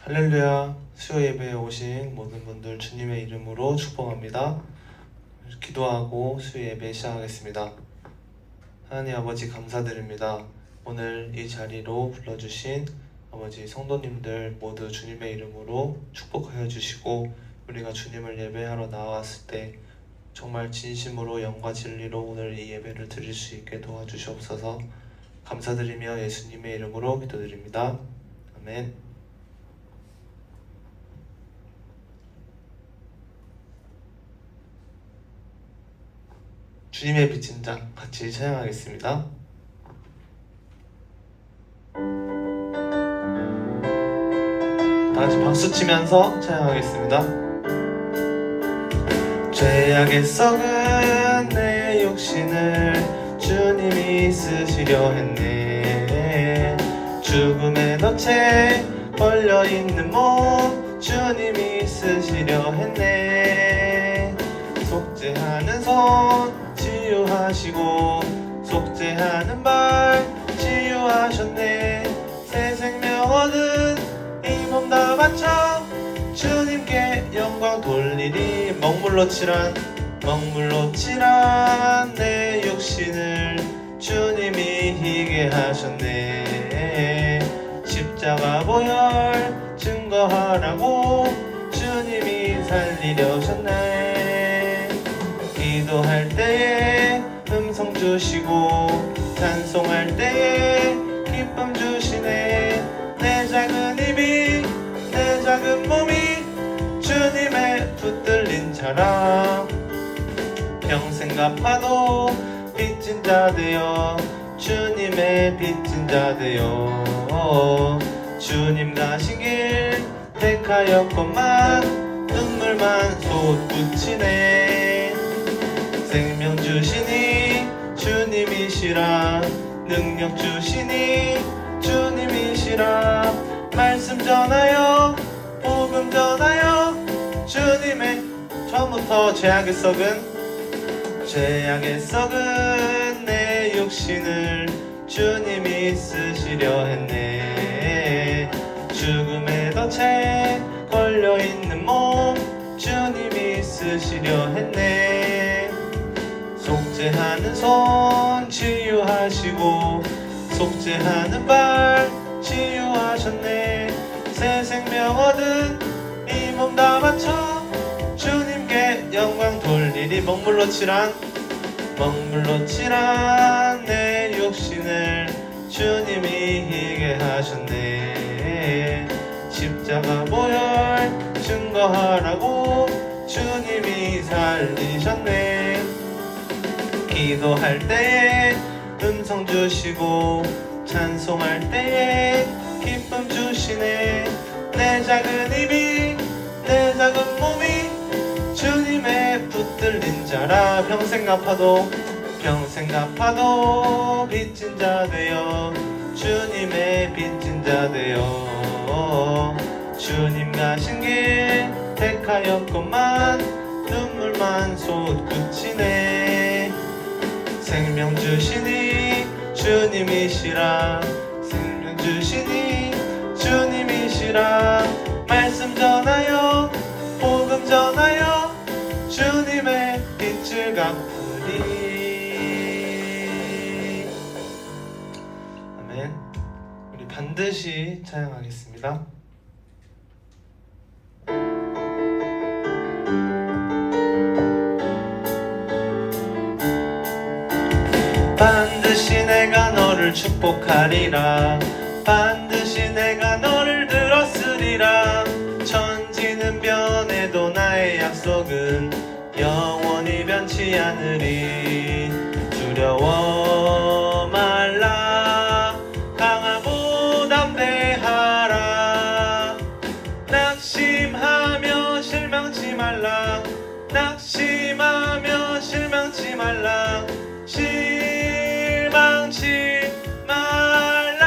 할렐루야. 수요 예배에 오신 모든 분들 주님의 이름으로 축복합니다. 기도하고 수요 예배 시작하겠습니다. 하나님 아버지 감사드립니다. 오늘 이 자리로 불러주신 아버지 성도님들 모두 주님의 이름으로 축복하여 주시고, 우리가 주님을 예배하러 나왔을 때 정말 진심으로 영과 진리로 오늘 이 예배를 드릴 수 있게 도와주시옵소서. 감사드리며 예수님의 이름으로 기도드립니다. 아멘. 주님의 빚진 자 같이 찬양하겠습니다. 다같이 박수치면서 찬양하겠습니다. 죄악에 썩은 내 육신을 주님이 쓰시려 했네. 죽음의 덫에 걸려있는 몸 주님이 쓰시려 했네. 속죄하는 손 치유하시고 속죄하는 발 치유하셨네. 새 생명 얻은 이 몸 다 바쳐 주님께 영광 돌리리. 먹물로 칠한 내 육신을 주님이 희게 하셨네. 십자가 보혈 증거하라고 주님이 살리려셨네. 기도할 때에 음성 주시고 찬송할 때에 기쁨 주시네. 내 작은 입이 내 작은 몸이 주님의 붙들린 자라. 평생 갚아도 빚진 자 되어 주님의 빚진 자 되어 주님 가신 길 택하였건만 눈물만 솟구치네. 생명 주시니 주님이시라. 능력 주시니 주님이시라. 말씀 전하여 복음 전하여 주님의 처음부터 죄악에 썩은 내 육신을 주님이 쓰시려 했네. 죽음의 덫에 걸려있는 몸 주님이 쓰시려 했네. 속죄하는 손 치유하시고 속죄하는 발 치유하셨네. 새 생명 얻은 이 몸 다 바쳐 주님께 영광 돌리리. 먹물로 칠한 내 육신을 주님이 희게 하셨네. 십자가 보혈 증거하라고 주님이 살리셨네. 기도할 때에 음성 주시고 찬송할 때에 기쁨 주시네. 내 작은 입이 내 작은 몸이 주님의 붙들린 자라. 평생 갚아도 빚진 자 되어 주님의 빚진 자 되어 주님 가신 길 택하였건만 눈물만 솟구치네. 생명 주시니 주님이시라. 생명 주시니 주님이시라. 말씀 전하여 복음 전하여 주님의 빛을 갚으리. 아멘. 우리 반드시 찬양하겠습니다. 반드시 내가 너를 축복하리라. 반드시 내가 너를 들었으리라. 천지는 변해도 나의 약속은 영원히 변치 않으리. 두려워 말라. 강하고 담대하라. 낙심하며 실망치 말라. 낙심하며 실망치 말라. 실망치 말라.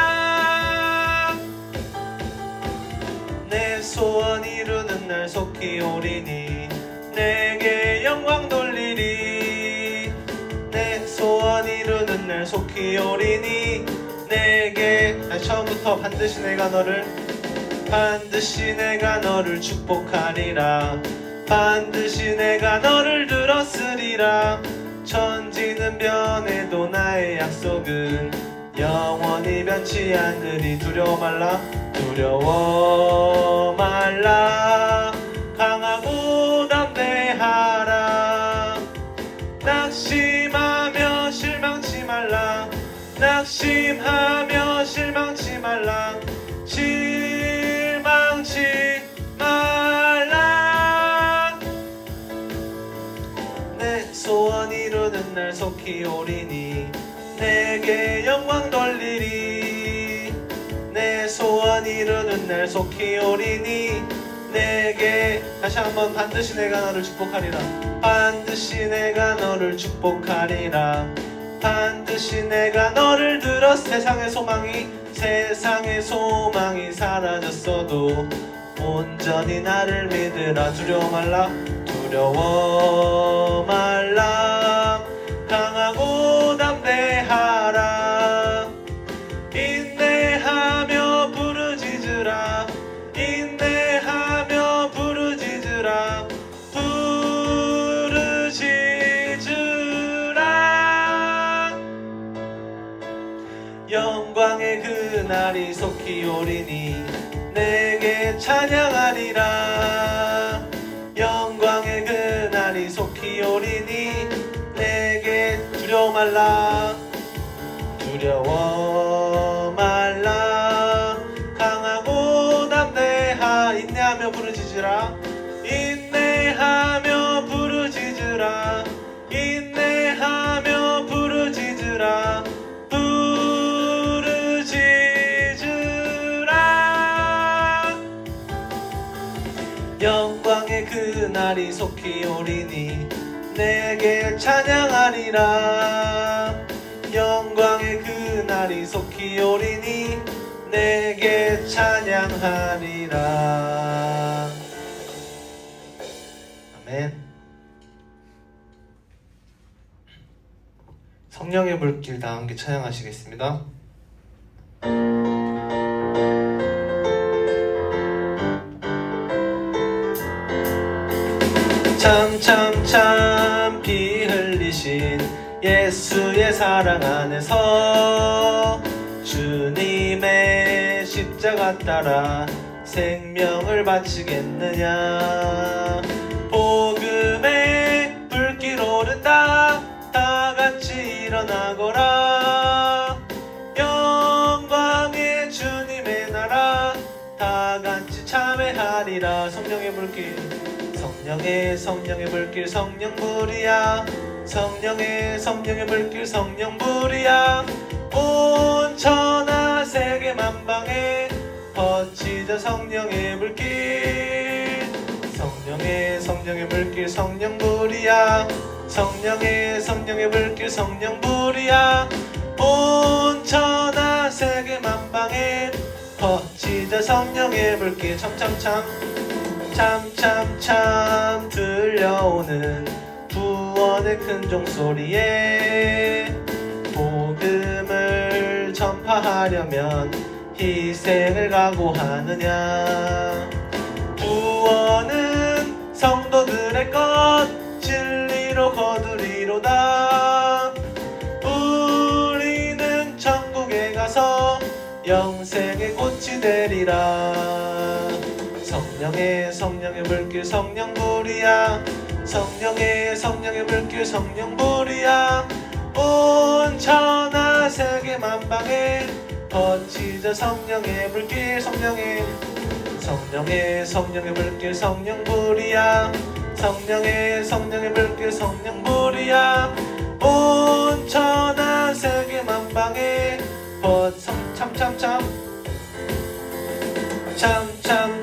내 소원 이루는 날 속히 오리니. 내게 영광 돌리리. 내 소원 이루는 날 속히 오리니. 내게 처음부터 반드시 내가 너를 반드시 내가 너를 축복하리라. 반드시 내가 너를 들었으리라. 천지는 변해도 나의 약속은 영원히 변치 않으리. 두려워 말라 두려워 말라. 강하고 담대하라. 낙심하며 실망치 말라. 낙심하며 실망치 말라. 실망치 말라. 내 소원 이루는 날 속히 오리니 내게 영광 돌리리. 내 소원 이루는 날 속히 오리니 내게. 다시 한번 반드시 내가 너를 축복하리라. 반드시 내가 너를 축복하리라. 반드시 내가 너를 들어. 세상의 소망이 사라졌어도 온전히 나를 믿으라. 두려워 말라 두려워 말라. 강하고 담대하라. 인내하며 부르짖으라. 인내하며 부르짖으라. 부르짖으라. 영광의 그날이 속히 오리니 내게 찬양하리라. 영광의 그날이 속히 오리니 내게. 두려워 말라 두려워 말라. 강하고 담대하. 인내하며 부르짖으라. 인내하며 부르짖으라. 인내하며 부르짖으라. 부르짖으라. 영광의 그날이 속히 오리니 내게 찬양하리라. 영광의 그날이 속히 오리니 내게 찬양하리라. 아멘. 성령의 불길 다 함께 찬양하시겠습니다. 참 피 흘리신 예수의 사랑 안에서 주님의 십자가 따라 생명을 바치겠느냐. 복음의 불길 오른다. 다 같이 일어나거라. 영광의 주님의 나라 다 같이 참회하리라. 성령의 불길 성령의 불길 성령불이야. 성령의 불길 성령불이야. 온 천하 세계 만방에 퍼지자 성령의 불길. 성령의 불길 성령불이야. 성령의 불길 성령불이야. 온 천하 세계 만방에 퍼지자 성령의 불길. 참 들려오는 구원의 큰 종소리에 복음을 전파하려면 희생을 각오하느냐. 구원은 성도들의 것 진리로 거두리로다. 우리는 천국에 가서 영생의 꽃이 되리라. 성령의 불길 성령불이야. 성령의 불길 성령불이야. 온 천하 세계 만방에 퍼지자 성령의 불길. 성령의 불길 성령불이야. 성령의 불길 성령불이야. 온 천하 세계 만방에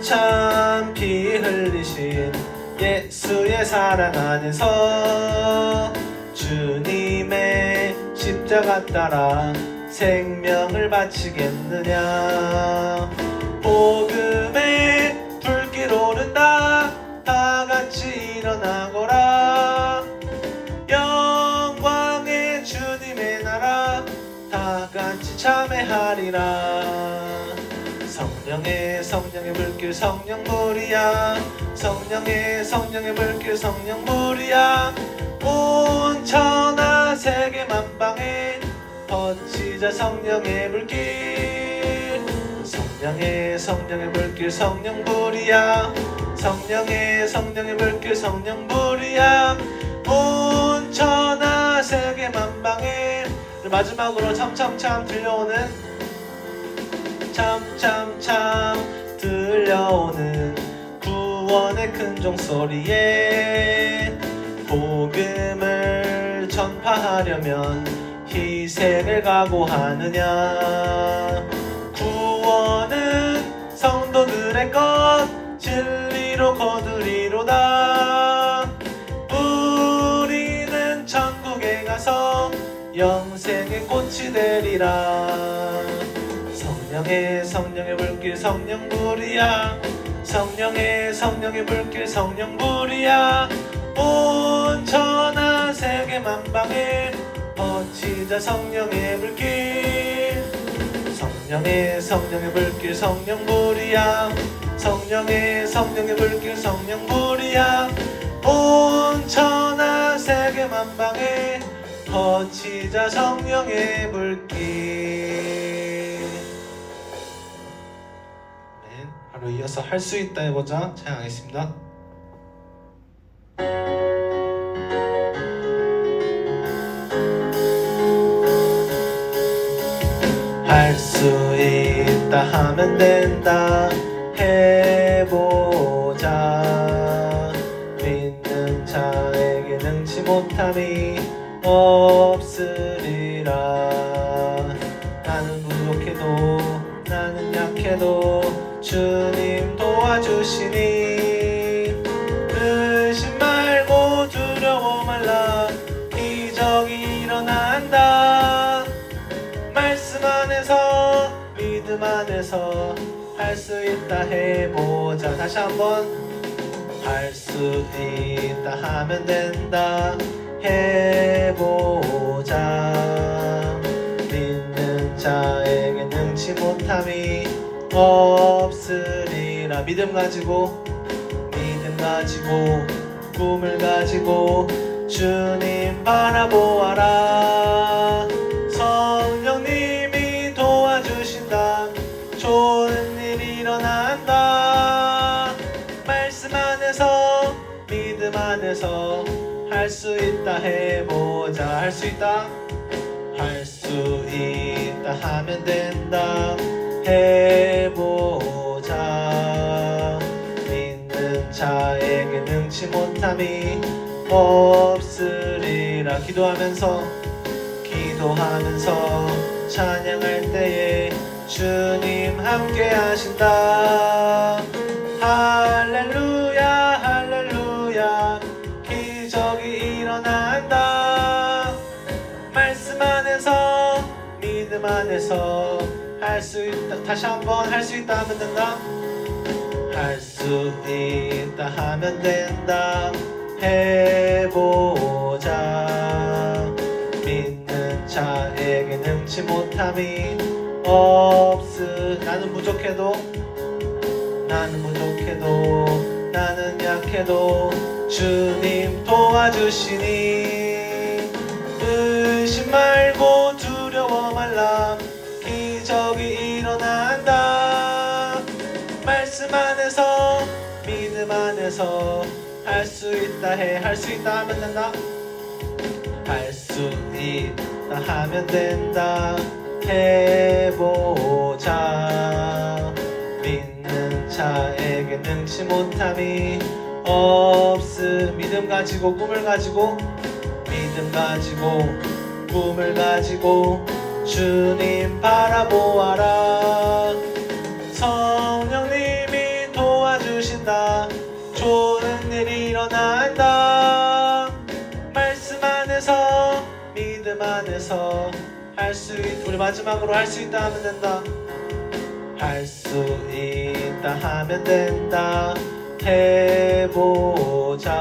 참 피 흘리신 예수의 사랑 안에서 주님의 십자가 따라 생명을 바치겠느냐. 복음의 불길 오른다. 다 같이 일어나거라. 영광의 주님의 나라 다 같이 참회하리라. 성령의 성령의 불길 성령불이야. 성령의 불길 성령불이야. 온 천하 세계 만방에 퍼지자 성령의 불길. 성령의 불길 성령불이야. 성령의 불길 성령불이야. 온 천하 세계 만방에. 마지막으로 참참참 들려오는 참참참 들려오는 구원의 큰 종소리에 복음을 전파하려면 희생을 각오하느냐. 구원은 성도들의 것 진리로 거두리로다. 우리는 천국에 가서 영생의 꽃이 되리라. 성령의 불길 성령불이야. 성령의 불길 성령불이야. 온 천하 세계 만방에 퍼지자 성령의 불길. 성령의 불길 성령불이야. 성령의 불길 성령불이야. 온 천하 세계 만방에 퍼지자 성령의 불길. 네, 바로 이어서 할 수 있다 해보자 찬양하겠습니다. 할 수 있다 하면 된다 해보자. 믿는 자에게 능치 못함이 없으리라. 나는 부족해도 나는 약해도 주님 도와주시니 의심 말고 두려워 말라. 기적이 일어난다. 말씀 안에서 믿음 안에서 할 수 있다 해보자. 다시 한번 할 수 있다 하면 된다 해보자. 믿는 자에게 능치 못함이 없으리라. 믿음 가지고 꿈을 가지고 주님 바라보아라. 성령님이 도와주신다. 좋은 일이 일어난다. 말씀 안에서 믿음 안에서 할 수 있다 해보자. 할 수 있다 하면 된다 해보자. 믿는 자에게 능치 못함이 없으리라. 기도하면서 찬양할 때에 주님 함께 하신다. 할렐루야 할렐루야. 기적이 일어난다. 말씀 안에서 믿음 안에서 할 수 있다. 다시 한번 할 수 있다 하면 된다. 할 수 있다 하면 된다 해보자. 믿는 자에게 능치 못함이 나는 부족해도 나는 약해도 주님 도와주시니 의심 말고 두려워 말라. 기적이 일어난다. 말씀 안에서 믿음 안에서 할 수 있다 하면 된다. 할 수 있다 하면 된다 해보자. 믿는 자에게 능치 못함이 믿음 가지고 꿈을 가지고 주님 바라보아라. 성령님이 도와주신다. 좋은 일이 일어난다. 말씀 안에서 믿음 안에서 할 수 있다. 우리 마지막으로 할 수 있다 하면 된다. 할 수 있다 하면 된다 해보자.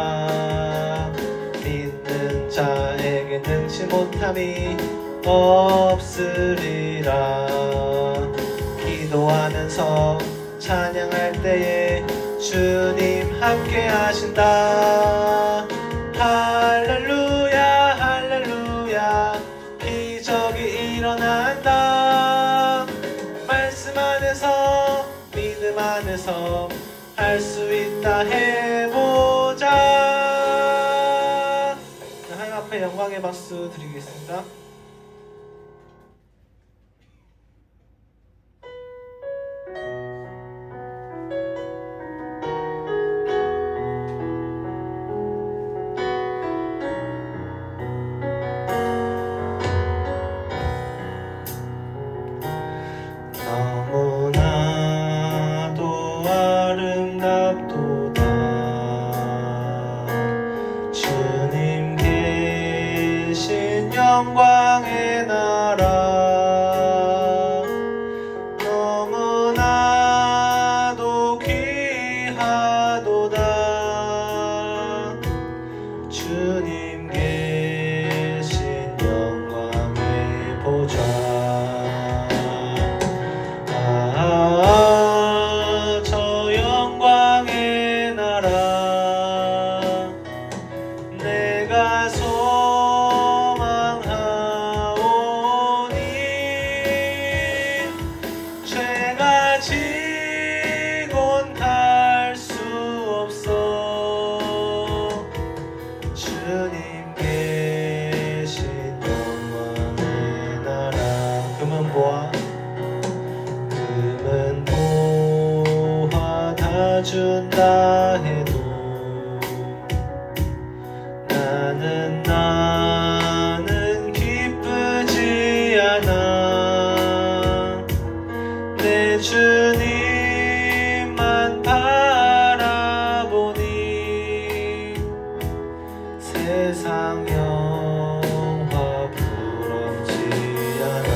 믿는 자에게 능치 못함이 없으리라. 기도하면서 찬양할 때에 주님 함께 하신다. 할렐루야 할렐루야 기적이 일어난다. 말씀 안에서 믿음 안에서 할 수 있다. 해보자. 하나님 앞에 영광의 박수 드리겠습니다. 너무나도 아름답도다. 주님 계신 영광의 나라. 너무나도 귀하도다. 주님 계신 영광의 보좌. 저 영광의 나라 내가 소망하오니. 죄가 지곤 갈 수 없어. 주님 계신 영광의 나라. 금은 보아 다 준다 해도 나는 기쁘지 않아. 내 주님만 바라보니 세상 영화 부럽지 않아.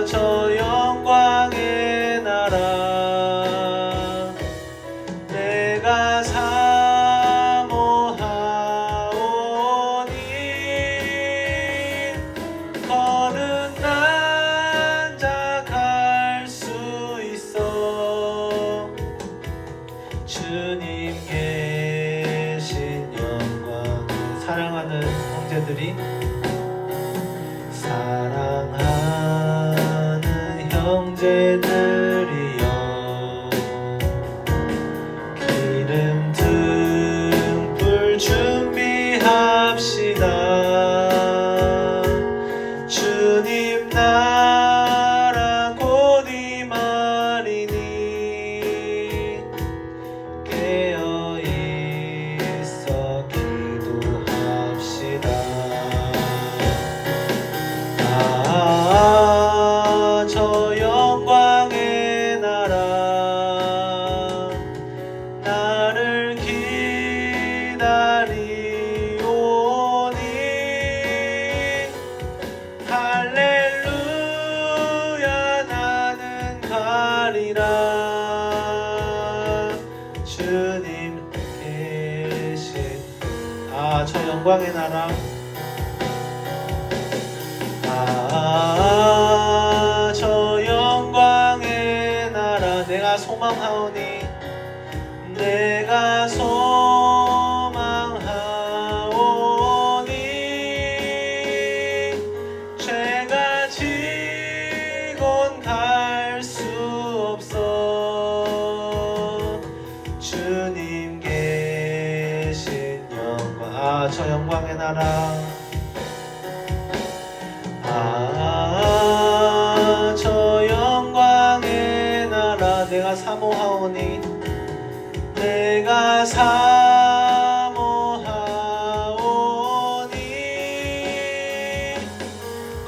저 영광의 나라 내가 사모하오니. 거듭난 자 갈 수 있어. 주님 계신 영광. 사랑하는 형제들이 사랑하는 형제들이여 기름 등불 준비합시다. 주님 나라 곧 임하리니 깨어있어 기도합시다. 저 영광의 나라 나를 기다리오니. 할렐루야 나는 가리라. 주님 계신 저 영광의 나라. 저 영광의 나라 내가 소망하오니. 내가 소망하오니. 죄가 지곤 갈 수 없어. 주님 계신 영광. 저 영광의 나라. 저 영광의 나라 내가 사모하오니. 내가 사모하오니.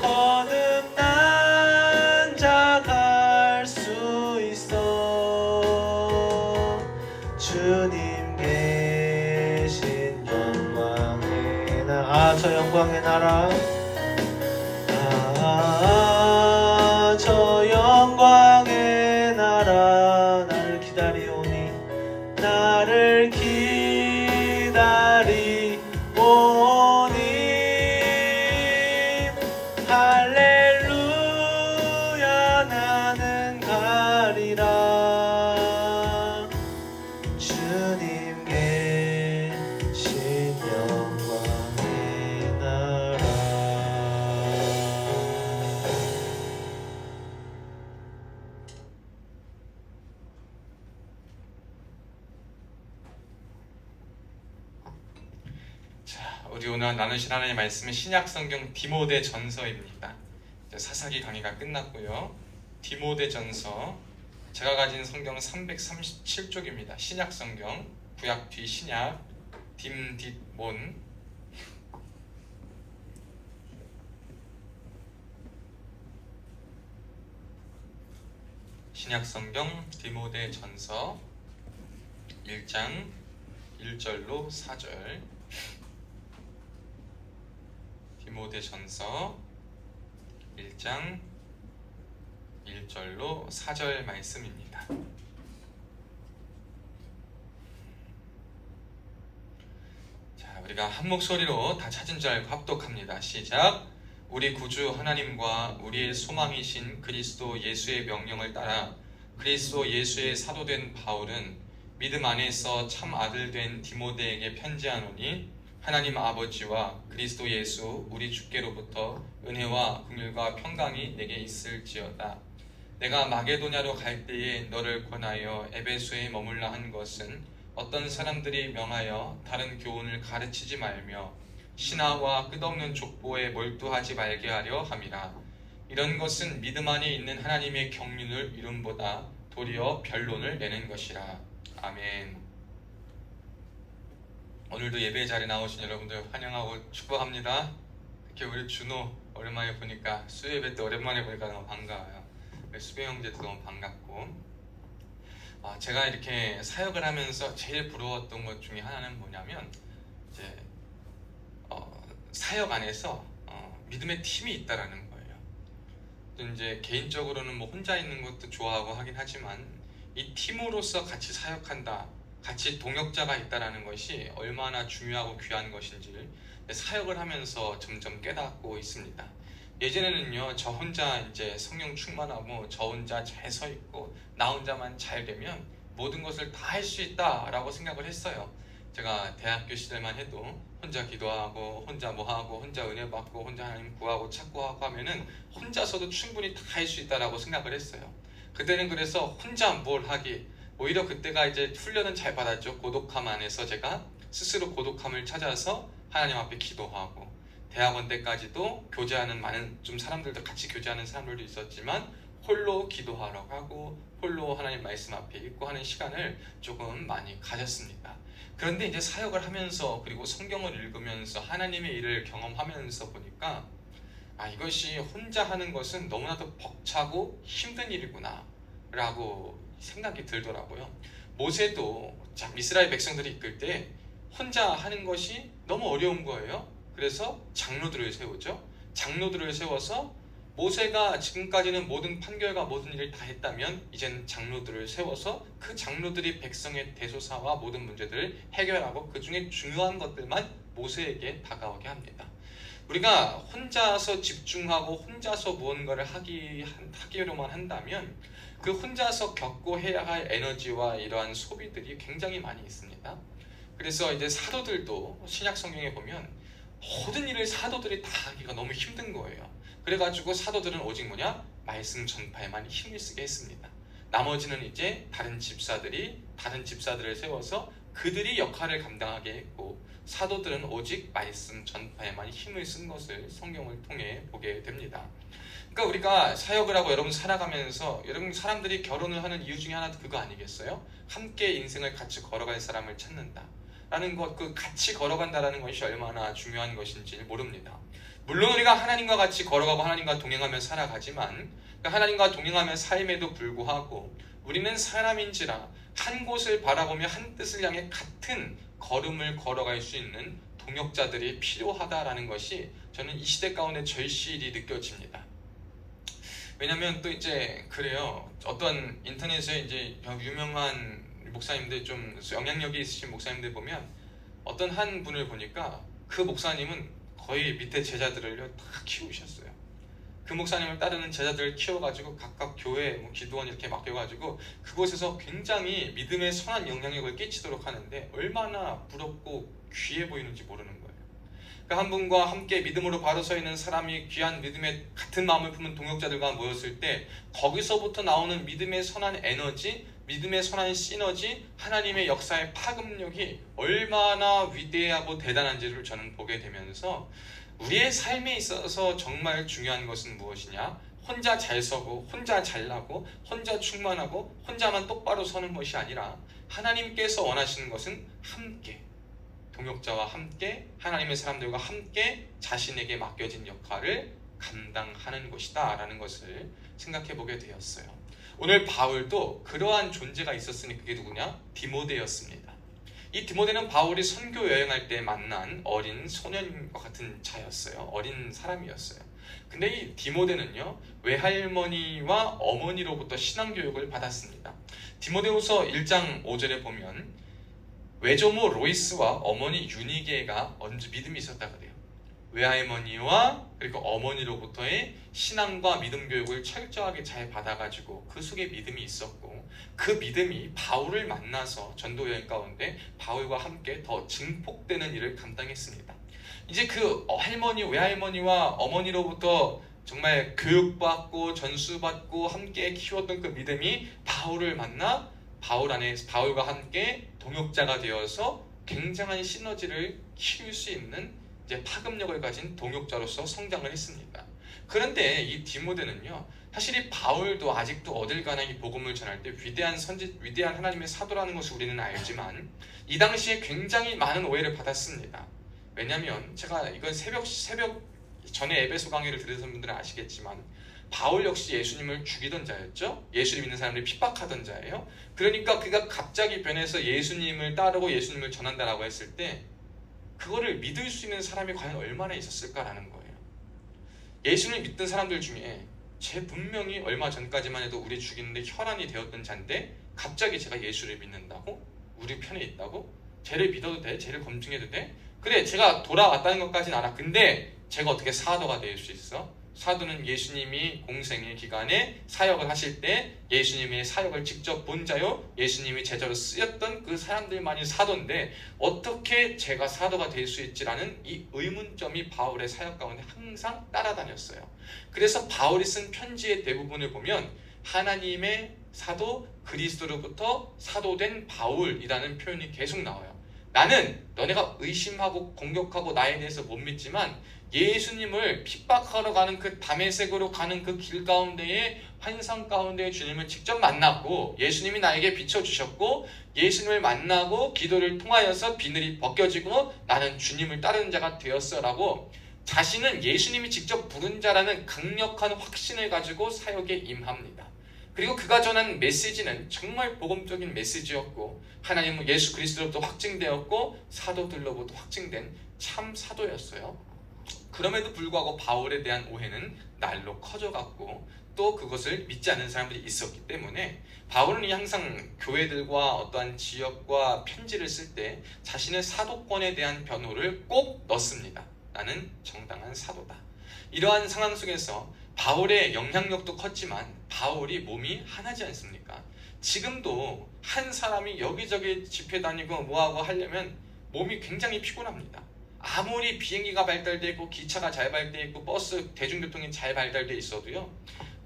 거듭난 자 갈 수 있어. 주님 계신 영광의 나라. 저 영광의 나라. 저 영광의 나라 나를 기다리오니. 나를 기다리오니. 할렐루야 우리 오늘 나누실 하나님의 말씀은 신약성경 디모데 전서입니다. 사사기 강의가 끝났고요. 디모데 전서, 제가 가진 성경은 337쪽입니다. 신약성경, 구약 뒤 신약, 딤딧몬. 신약성경 디모데 전서 1장 1절로 4절. 디모데 전서 1장 1절로 4절 말씀입니다. 자, 우리가 한 목소리로 다 찾은 줄 알고 합독합니다. 시작. 우리 구주 하나님과 우리의 소망이신 그리스도 예수의 명령을 따라 그리스도 예수의 사도된 바울은 믿음 안에서 참 아들 된 디모데에게 편지하노니 하나님 아버지와 그리스도 예수 우리 주께로부터 은혜와 긍휼과 평강이 내게 있을지어다. 내가 마게도냐로 갈 때에 너를 권하여 에베소에 머물라 한 것은 어떤 사람들이 명하여 다른 교훈을 가르치지 말며 신하와 끝없는 족보에 몰두하지 말게 하려 함이라. 이런 것은 믿음 안에 있는 하나님의 경륜을 이름보다 도리어 변론을 내는 것이라. 아멘. 오늘도 예배 자리에 나오신 여러분들 환영하고 축복합니다. 특히 우리 준호 오랜만에 보니까 수요예배 때 오랜만에 보니까 너무 반가워요. 수배 형제도 너무 반갑고, 제가 이렇게 사역을 하면서 제일 부러웠던 것 중에 하나는 뭐냐면 이제 사역 안에서 믿음의 팀이 있다라는 거예요. 또 이제 개인적으로는 뭐 혼자 있는 것도 좋아하고 하긴 하지만 이 팀으로서 같이 사역한다, 같이 동역자가 있다라는 것이 얼마나 중요하고 귀한 것인지를 사역을 하면서 점점 깨닫고 있습니다. 예전에는요, 저 혼자 이제 성령 충만하고 저 혼자 잘 서 있고 나 혼자만 잘 되면 모든 것을 다 할 수 있다라고 생각을 했어요. 제가 대학교 시절만 해도 혼자 기도하고 혼자 뭐하고 혼자 은혜 받고 혼자 하나님 구하고 찾고 하고 하면은 혼자서도 충분히 다 할 수 있다라고 생각을 했어요. 그때는 그래서 혼자 뭘 하기, 오히려 그때가 이제 훈련은 잘 받았죠. 고독함 안에서 제가 스스로 고독함을 찾아서 하나님 앞에 기도하고, 대학원 때까지도 교제하는 많은 좀 사람들도 같이 교제하는 사람들도 있었지만 홀로 기도하라고 하고 홀로 하나님 말씀 앞에 있고 하는 시간을 조금 많이 가졌습니다. 그런데 이제 사역을 하면서 그리고 성경을 읽으면서 하나님의 일을 경험하면서 보니까 이것이 혼자 하는 것은 너무나도 벅차고 힘든 일이구나 라고 생각이 들더라고요. 모세도 이스라엘 백성들이 이끌 때 혼자 하는 것이 너무 어려운 거예요. 그래서 장로들을 세우죠. 장로들을 세워서 모세가 지금까지는 모든 판결과 모든 일을 다 했다면 이제는 장로들을 세워서 그 장로들이 백성의 대소사와 모든 문제들을 해결하고 그 중에 중요한 것들만 모세에게 다가오게 합니다. 우리가 혼자서 집중하고 혼자서 무언가를 하기로만 한다면 그 혼자서 겪고 해야 할 에너지와 이러한 소비들이 굉장히 많이 있습니다. 그래서 이제 사도들도 신약 성경에 보면 모든 일을 사도들이 다 하기가 너무 힘든 거예요. 그래가지고 사도들은 오직 말씀 전파에만 힘을 쓰게 했습니다. 나머지는 이제 다른 집사들을 세워서 그들이 역할을 감당하게 했고, 사도들은 오직 말씀 전파에만 힘을 쓴 것을 성경을 통해 보게 됩니다. 그러니까 우리가 사역을 하고 여러분 살아가면서 여러분 사람들이 결혼을 하는 이유 중에 하나도 그거 아니겠어요? 함께 인생을 같이 걸어갈 사람을 찾는다 라는 것, 그 같이 걸어간다라는 것이 얼마나 중요한 것인지 모릅니다. 물론 우리가 하나님과 같이 걸어가고 하나님과 동행하며 살아가지만 하나님과 동행하며 삶에도 불구하고 우리는 사람인지라 한 곳을 바라보며 한 뜻을 향해 같은 걸음을 걸어갈 수 있는 동역자들이 필요하다라는 것이 저는 이 시대 가운데 절실히 느껴집니다. 왜냐면 또 이제 그래요. 어떤 인터넷에 이제 유명한 목사님들, 좀 영향력이 있으신 목사님들 보면 어떤 한 분을 보니까 그 목사님은 거의 밑에 제자들을 다 키우셨어요. 그 목사님을 따르는 제자들을 키워가지고 각각 교회 기도원 이렇게 맡겨가지고 그곳에서 굉장히 믿음의 선한 영향력을 끼치도록 하는데 얼마나 부럽고 귀해 보이는지 모르는 거예요. 그 한 분과 함께 믿음으로 바로 서 있는 사람이 귀한 믿음의 같은 마음을 품은 동역자들과 모였을 때 거기서부터 나오는 믿음의 선한 에너지, 믿음의 선한 시너지, 하나님의 역사의 파급력이 얼마나 위대하고 대단한지를 저는 보게 되면서 우리의 삶에 있어서 정말 중요한 것은 무엇이냐? 혼자 잘 서고 혼자 잘나고 혼자 충만하고 혼자만 똑바로 서는 것이 아니라 하나님께서 원하시는 것은 함께, 동역자와 함께, 하나님의 사람들과 함께 자신에게 맡겨진 역할을 감당하는 것이다 라는 것을 생각해 보게 되었어요. 오늘 바울도 그러한 존재가 있었으니 그게 누구냐? 디모데였습니다. 이 디모데는 바울이 선교 여행할 때 만난 어린 소년과 같은 자였어요. 어린 사람이었어요. 근데 이 디모데는요, 외할머니와 어머니로부터 신앙교육을 받았습니다. 디모데후서 1장 5절에 보면 외조모 로이스와 어머니 유니게가 언제 믿음이 있었다 그래요. 외할머니와 그리고 어머니로부터의 신앙과 믿음 교육을 철저하게 잘 받아가지고 그 속에 믿음이 있었고, 그 믿음이 바울을 만나서 전도 여행 가운데 바울과 함께 더 증폭되는 일을 감당했습니다. 이제 그 할머니, 외할머니와 어머니로부터 정말 교육받고 전수받고 함께 키웠던 그 믿음이 바울을 만나 바울과 함께 동역자가 되어서 굉장한 시너지를 키울 수 있는 이제 파급력을 가진 동역자로서 성장을 했습니다. 그런데 이 디모데는요, 사실 이 바울도 아직도 어딜 가나 이 복음을 전할 때 위대한 하나님의 사도라는 것을 우리는 알지만 이 당시에 굉장히 많은 오해를 받았습니다. 왜냐하면 제가 이건 새벽 전에 에베소 강의를 들으신 분들은 아시겠지만 바울 역시 예수님을 죽이던 자였죠. 예수를 믿는 사람들이 핍박하던 자예요. 그러니까 그가 갑자기 변해서 예수님을 따르고 예수님을 전한다라고 했을 때 그거를 믿을 수 있는 사람이 과연 얼마나 있었을까라는 거예요. 예수를 믿던 사람들 중에 제 분명히 얼마 전까지만 해도 우리 죽이는데 혈안이 되었던 자인데 갑자기 제가 예수를 믿는다고? 우리 편에 있다고? 쟤를 믿어도 돼? 쟤를 검증해도 돼? 그래, 제가 돌아왔다는 것까지는 알아. 근데 제가 어떻게 사도가 될 수 있어? 사도는 예수님이 공생의 기간에 사역을 하실 때 예수님의 사역을 직접 본 자요, 예수님이 제자로 쓰였던 그 사람들만이 사도인데 어떻게 제가 사도가 될 수 있지라는 이 의문점이 바울의 사역 가운데 항상 따라다녔어요. 그래서 바울이 쓴 편지의 대부분을 보면 하나님의 사도, 그리스도로부터 사도된 바울이라는 표현이 계속 나와요. 나는 너네가 의심하고 공격하고 나에 대해서 못 믿지만 예수님을 핍박하러 가는 그 다메섹으로 가는 그 길 가운데에 환상 가운데 주님을 직접 만났고 예수님이 나에게 비춰주셨고 예수님을 만나고 기도를 통하여서 비늘이 벗겨지고 나는 주님을 따르는 자가 되었어 라고 자신은 예수님이 직접 부른 자라는 강력한 확신을 가지고 사역에 임합니다. 그리고 그가 전한 메시지는 정말 복음적인 메시지였고 하나님은 예수 그리스도로부터 확증되었고 사도들로부터 확증된 참 사도였어요. 그럼에도 불구하고 바울에 대한 오해는 날로 커져갔고 또 그것을 믿지 않는 사람들이 있었기 때문에 바울은 항상 교회들과 어떠한 지역과 편지를 쓸 때 자신의 사도권에 대한 변호를 꼭 넣습니다. 나는 정당한 사도다. 이러한 상황 속에서 바울의 영향력도 컸지만 바울이 몸이 하나지 않습니까? 지금도 한 사람이 여기저기 집회 다니고 뭐하고 하려면 몸이 굉장히 피곤합니다. 아무리 비행기가 발달되어 있고 기차가 잘 발달되어 있고 버스, 대중교통이 잘 발달되어 있어도요,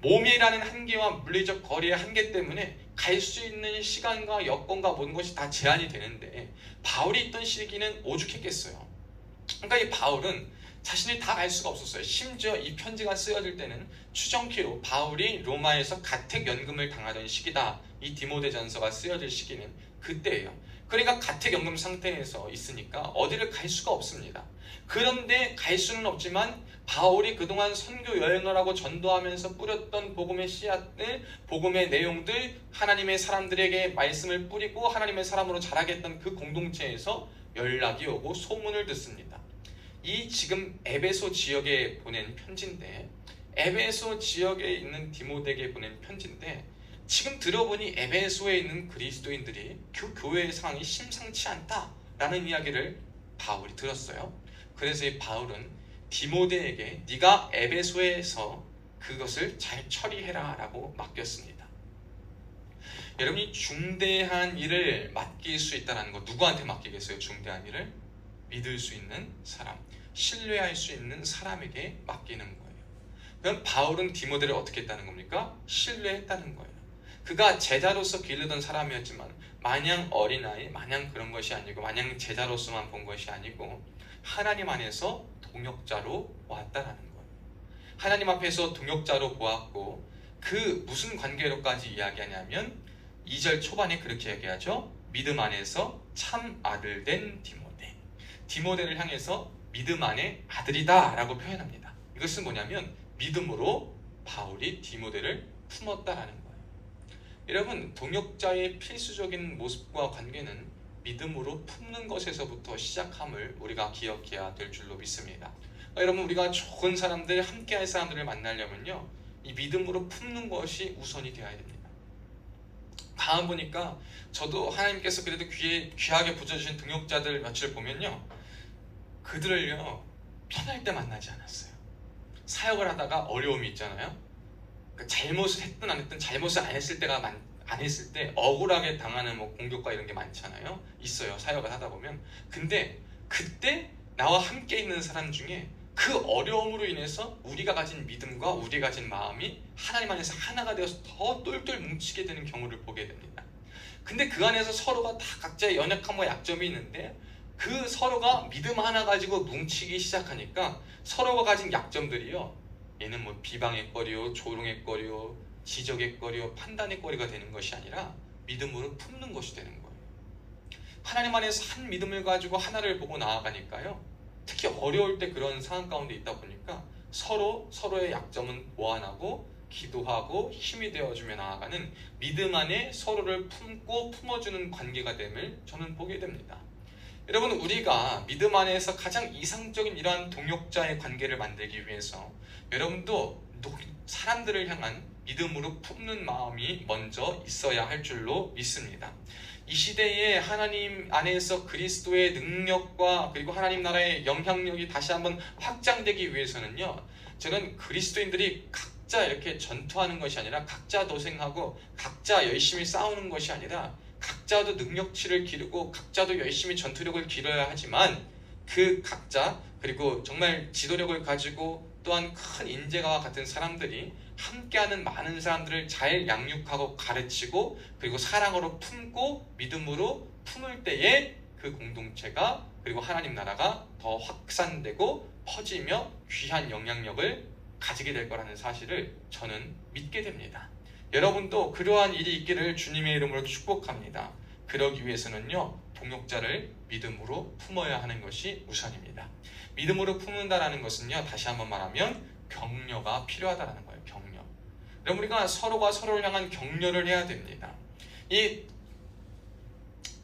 몸이라는 한계와 물리적 거리의 한계 때문에 갈 수 있는 시간과 여건과 모든 것이 다 제한이 되는데 바울이 있던 시기는 오죽했겠어요. 그러니까 이 바울은 자신이 다 알 수가 없었어요. 심지어 이 편지가 쓰여질 때는 추정키로 바울이 로마에서 가택연금을 당하던 시기다. 이 디모데전서가 쓰여질 시기는 그때예요. 그러니까 가택연금 상태에서 있으니까 어디를 갈 수가 없습니다. 그런데 갈 수는 없지만 바울이 그동안 선교 여행을 하고 전도하면서 뿌렸던 복음의 씨앗들, 복음의 내용들, 하나님의 사람들에게 말씀을 뿌리고 하나님의 사람으로 자라게 했던 그 공동체에서 연락이 오고 소문을 듣습니다. 이 지금 에베소 지역에 보낸 편지인데, 에베소 지역에 있는 디모데에게 보낸 편지인데 지금 들어보니 에베소에 있는 그리스도인들이 그 교회의 상황이 심상치 않다라는 이야기를 바울이 들었어요. 그래서 이 바울은 디모데에게 네가 에베소에서 그것을 잘 처리해라 라고 맡겼습니다. 여러분이 중대한 일을 맡길 수 있다는 거 누구한테 맡기겠어요? 중대한 일을 믿을 수 있는 사람. 신뢰할 수 있는 사람에게 맡기는 거예요. 그럼 바울은 디모데를 어떻게 했다는 겁니까? 신뢰했다는 거예요. 그가 제자로서 기르던 사람이었지만 마냥 어린아이, 마냥 그런 것이 아니고 마냥 제자로서만 본 것이 아니고 하나님 안에서 동역자로 왔다라는 거예요. 하나님 앞에서 동역자로 보았고 그 무슨 관계로까지 이야기하냐면 2절 초반에 그렇게 얘기하죠. 믿음 안에서 참 아들 된 디모데. 디모데를 향해서 믿음 안의 아들이다 라고 표현합니다. 이것은 뭐냐면 믿음으로 바울이 디모데를 품었다라는 거예요. 여러분, 동역자의 필수적인 모습과 관계는 믿음으로 품는 것에서부터 시작함을 우리가 기억해야 될 줄로 믿습니다. 여러분, 우리가 좋은 사람들, 함께할 사람들을 만나려면요, 이 믿음으로 품는 것이 우선이 되어야 됩니다. 다음 보니까 저도 하나님께서 그래도 귀하게 붙여주신 동역자들 며칠 보면요, 그들을요 편할 때 만나지 않았어요. 사역을 하다가 어려움이 있잖아요. 그러니까 잘못을 했든 안 했든 잘못을 안 했을 때 억울하게 당하는 뭐 공격과 이런 게 많잖아요. 있어요, 사역을 하다 보면. 근데 그때 나와 함께 있는 사람 중에 그 어려움으로 인해서 우리가 가진 믿음과 우리가 가진 마음이 하나님 안에서 하나가 되어서 더 똘똘 뭉치게 되는 경우를 보게 됩니다. 근데 그 안에서 서로가 다 각자의 연약함과 약점이 있는데 그 서로가 믿음 하나 가지고 뭉치기 시작하니까 서로가 가진 약점들이요, 얘는 뭐 비방의 거리요, 조롱의 거리요, 지적의 거리요, 판단의 거리가 되는 것이 아니라 믿음으로 품는 것이 되는 거예요. 하나님 안에서 한 믿음을 가지고 하나를 보고 나아가니까요, 특히 어려울 때 그런 상황 가운데 있다 보니까 서로의 약점은 보완하고 기도하고 힘이 되어주며 나아가는 믿음 안에 서로를 품고 품어주는 관계가 됨을 저는 보게 됩니다. 여러분, 우리가 믿음 안에서 가장 이상적인 이러한 동역자의 관계를 만들기 위해서 여러분도 사람들을 향한 믿음으로 품는 마음이 먼저 있어야 할 줄로 믿습니다. 이 시대에 하나님 안에서 그리스도의 능력과 그리고 하나님 나라의 영향력이 다시 한번 확장되기 위해서는요, 저는 그리스도인들이 각자 이렇게 전투하는 것이 아니라 각자 도생하고 각자 열심히 싸우는 것이 아니라 각자도 능력치를 기르고 각자도 열심히 전투력을 기르어야 하지만 그 각자 그리고 정말 지도력을 가지고 또한 큰 인재가와 같은 사람들이 함께하는 많은 사람들을 잘 양육하고 가르치고 그리고 사랑으로 품고 믿음으로 품을 때에 그 공동체가 그리고 하나님 나라가 더 확산되고 퍼지며 귀한 영향력을 가지게 될 거라는 사실을 저는 믿게 됩니다. 여러분도 그러한 일이 있기를 주님의 이름으로 축복합니다. 그러기 위해서는요, 동역자를 믿음으로 품어야 하는 것이 우선입니다. 믿음으로 품는다라는 것은요, 다시 한번 말하면 격려가 필요하다는 거예요. 격려. 여러분, 우리가 서로가 서로를 향한 격려를 해야 됩니다. 이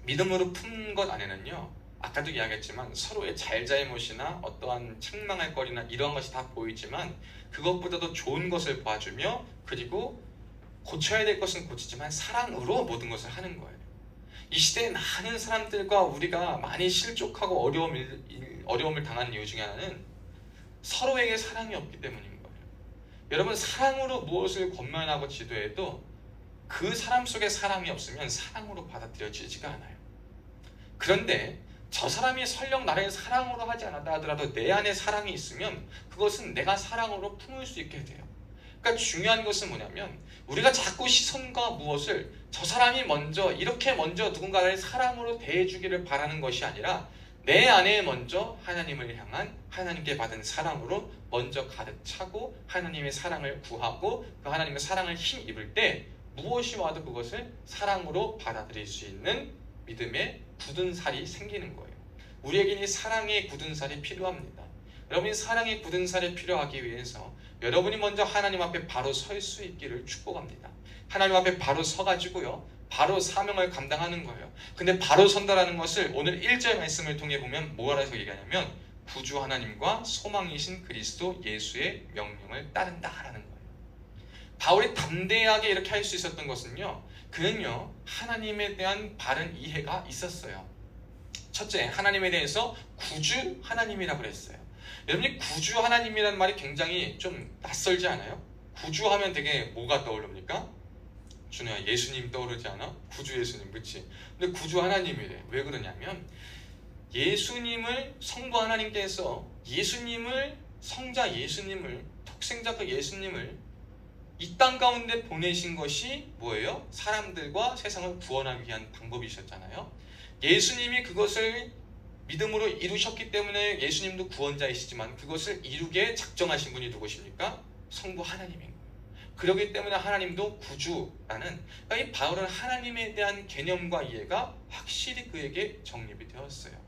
믿음으로 품는 것 안에는요, 아까도 이야기했지만 서로의 잘잘못이나 어떠한 책망할 거리나 이러한 것이 다 보이지만 그것보다도 좋은 것을 봐주며 그리고 고쳐야 될 것은 고치지만 사랑으로 모든 것을 하는 거예요. 이 시대에 많은 사람들과 우리가 많이 실족하고 어려움을 당하는 이유 중에 하나는 서로에게 사랑이 없기 때문인 거예요. 여러분, 사랑으로 무엇을 권면하고 지도해도 그 사람 속에 사랑이 없으면 사랑으로 받아들여지지가 않아요. 그런데 저 사람이 설령 나를 사랑으로 하지 않았다 하더라도 내 안에 사랑이 있으면 그것은 내가 사랑으로 품을 수 있게 돼요. 그러니까 중요한 것은 뭐냐면 우리가 자꾸 시선과 무엇을 저 사람이 이렇게 먼저 누군가를 사랑으로 대해주기를 바라는 것이 아니라 내 안에 먼저 하나님을 향한 하나님께 받은 사랑으로 먼저 가득 차고 하나님의 사랑을 구하고 그 하나님의 사랑을 힘입을 때 무엇이 와도 그것을 사랑으로 받아들일 수 있는 믿음의 굳은 살이 생기는 거예요. 우리에게는 이 사랑의 굳은 살이 필요합니다. 여러분이 사랑의 굳은 살이 필요하기 위해서 여러분이 먼저 하나님 앞에 바로 설 수 있기를 축복합니다. 하나님 앞에 바로 서가지고요, 바로 사명을 감당하는 거예요. 근데 바로 선다라는 것을 오늘 1절 말씀을 통해 보면 뭐라고 얘기하냐면 구주 하나님과 소망이신 그리스도 예수의 명령을 따른다라는 거예요. 바울이 담대하게 이렇게 할 수 있었던 것은요, 그는요 하나님에 대한 바른 이해가 있었어요. 첫째, 하나님에 대해서 구주 하나님이라고 그랬어요. 여러분이 구주 하나님이라는 말이 굉장히 좀 낯설지 않아요? 구주하면 되게 뭐가 떠오릅니까? 준호야, 예수님 떠오르지 않아? 구주 예수님, 그치? 근데 구주 하나님이래. 왜 그러냐면 예수님을 성부 하나님께서 예수님을, 성자 예수님을, 독생자 그 예수님을 이 땅 가운데 보내신 것이 뭐예요? 사람들과 세상을 구원하기 위한 방법이셨잖아요. 예수님이 그것을 믿음으로 이루셨기 때문에 예수님도 구원자이시지만 그것을 이루게 작정하신 분이 누구십니까? 성부 하나님인 거예요. 그렇기 때문에 하나님도 구주라는, 그러니까 이 바울은 하나님에 대한 개념과 이해가 확실히 그에게 정립이 되었어요.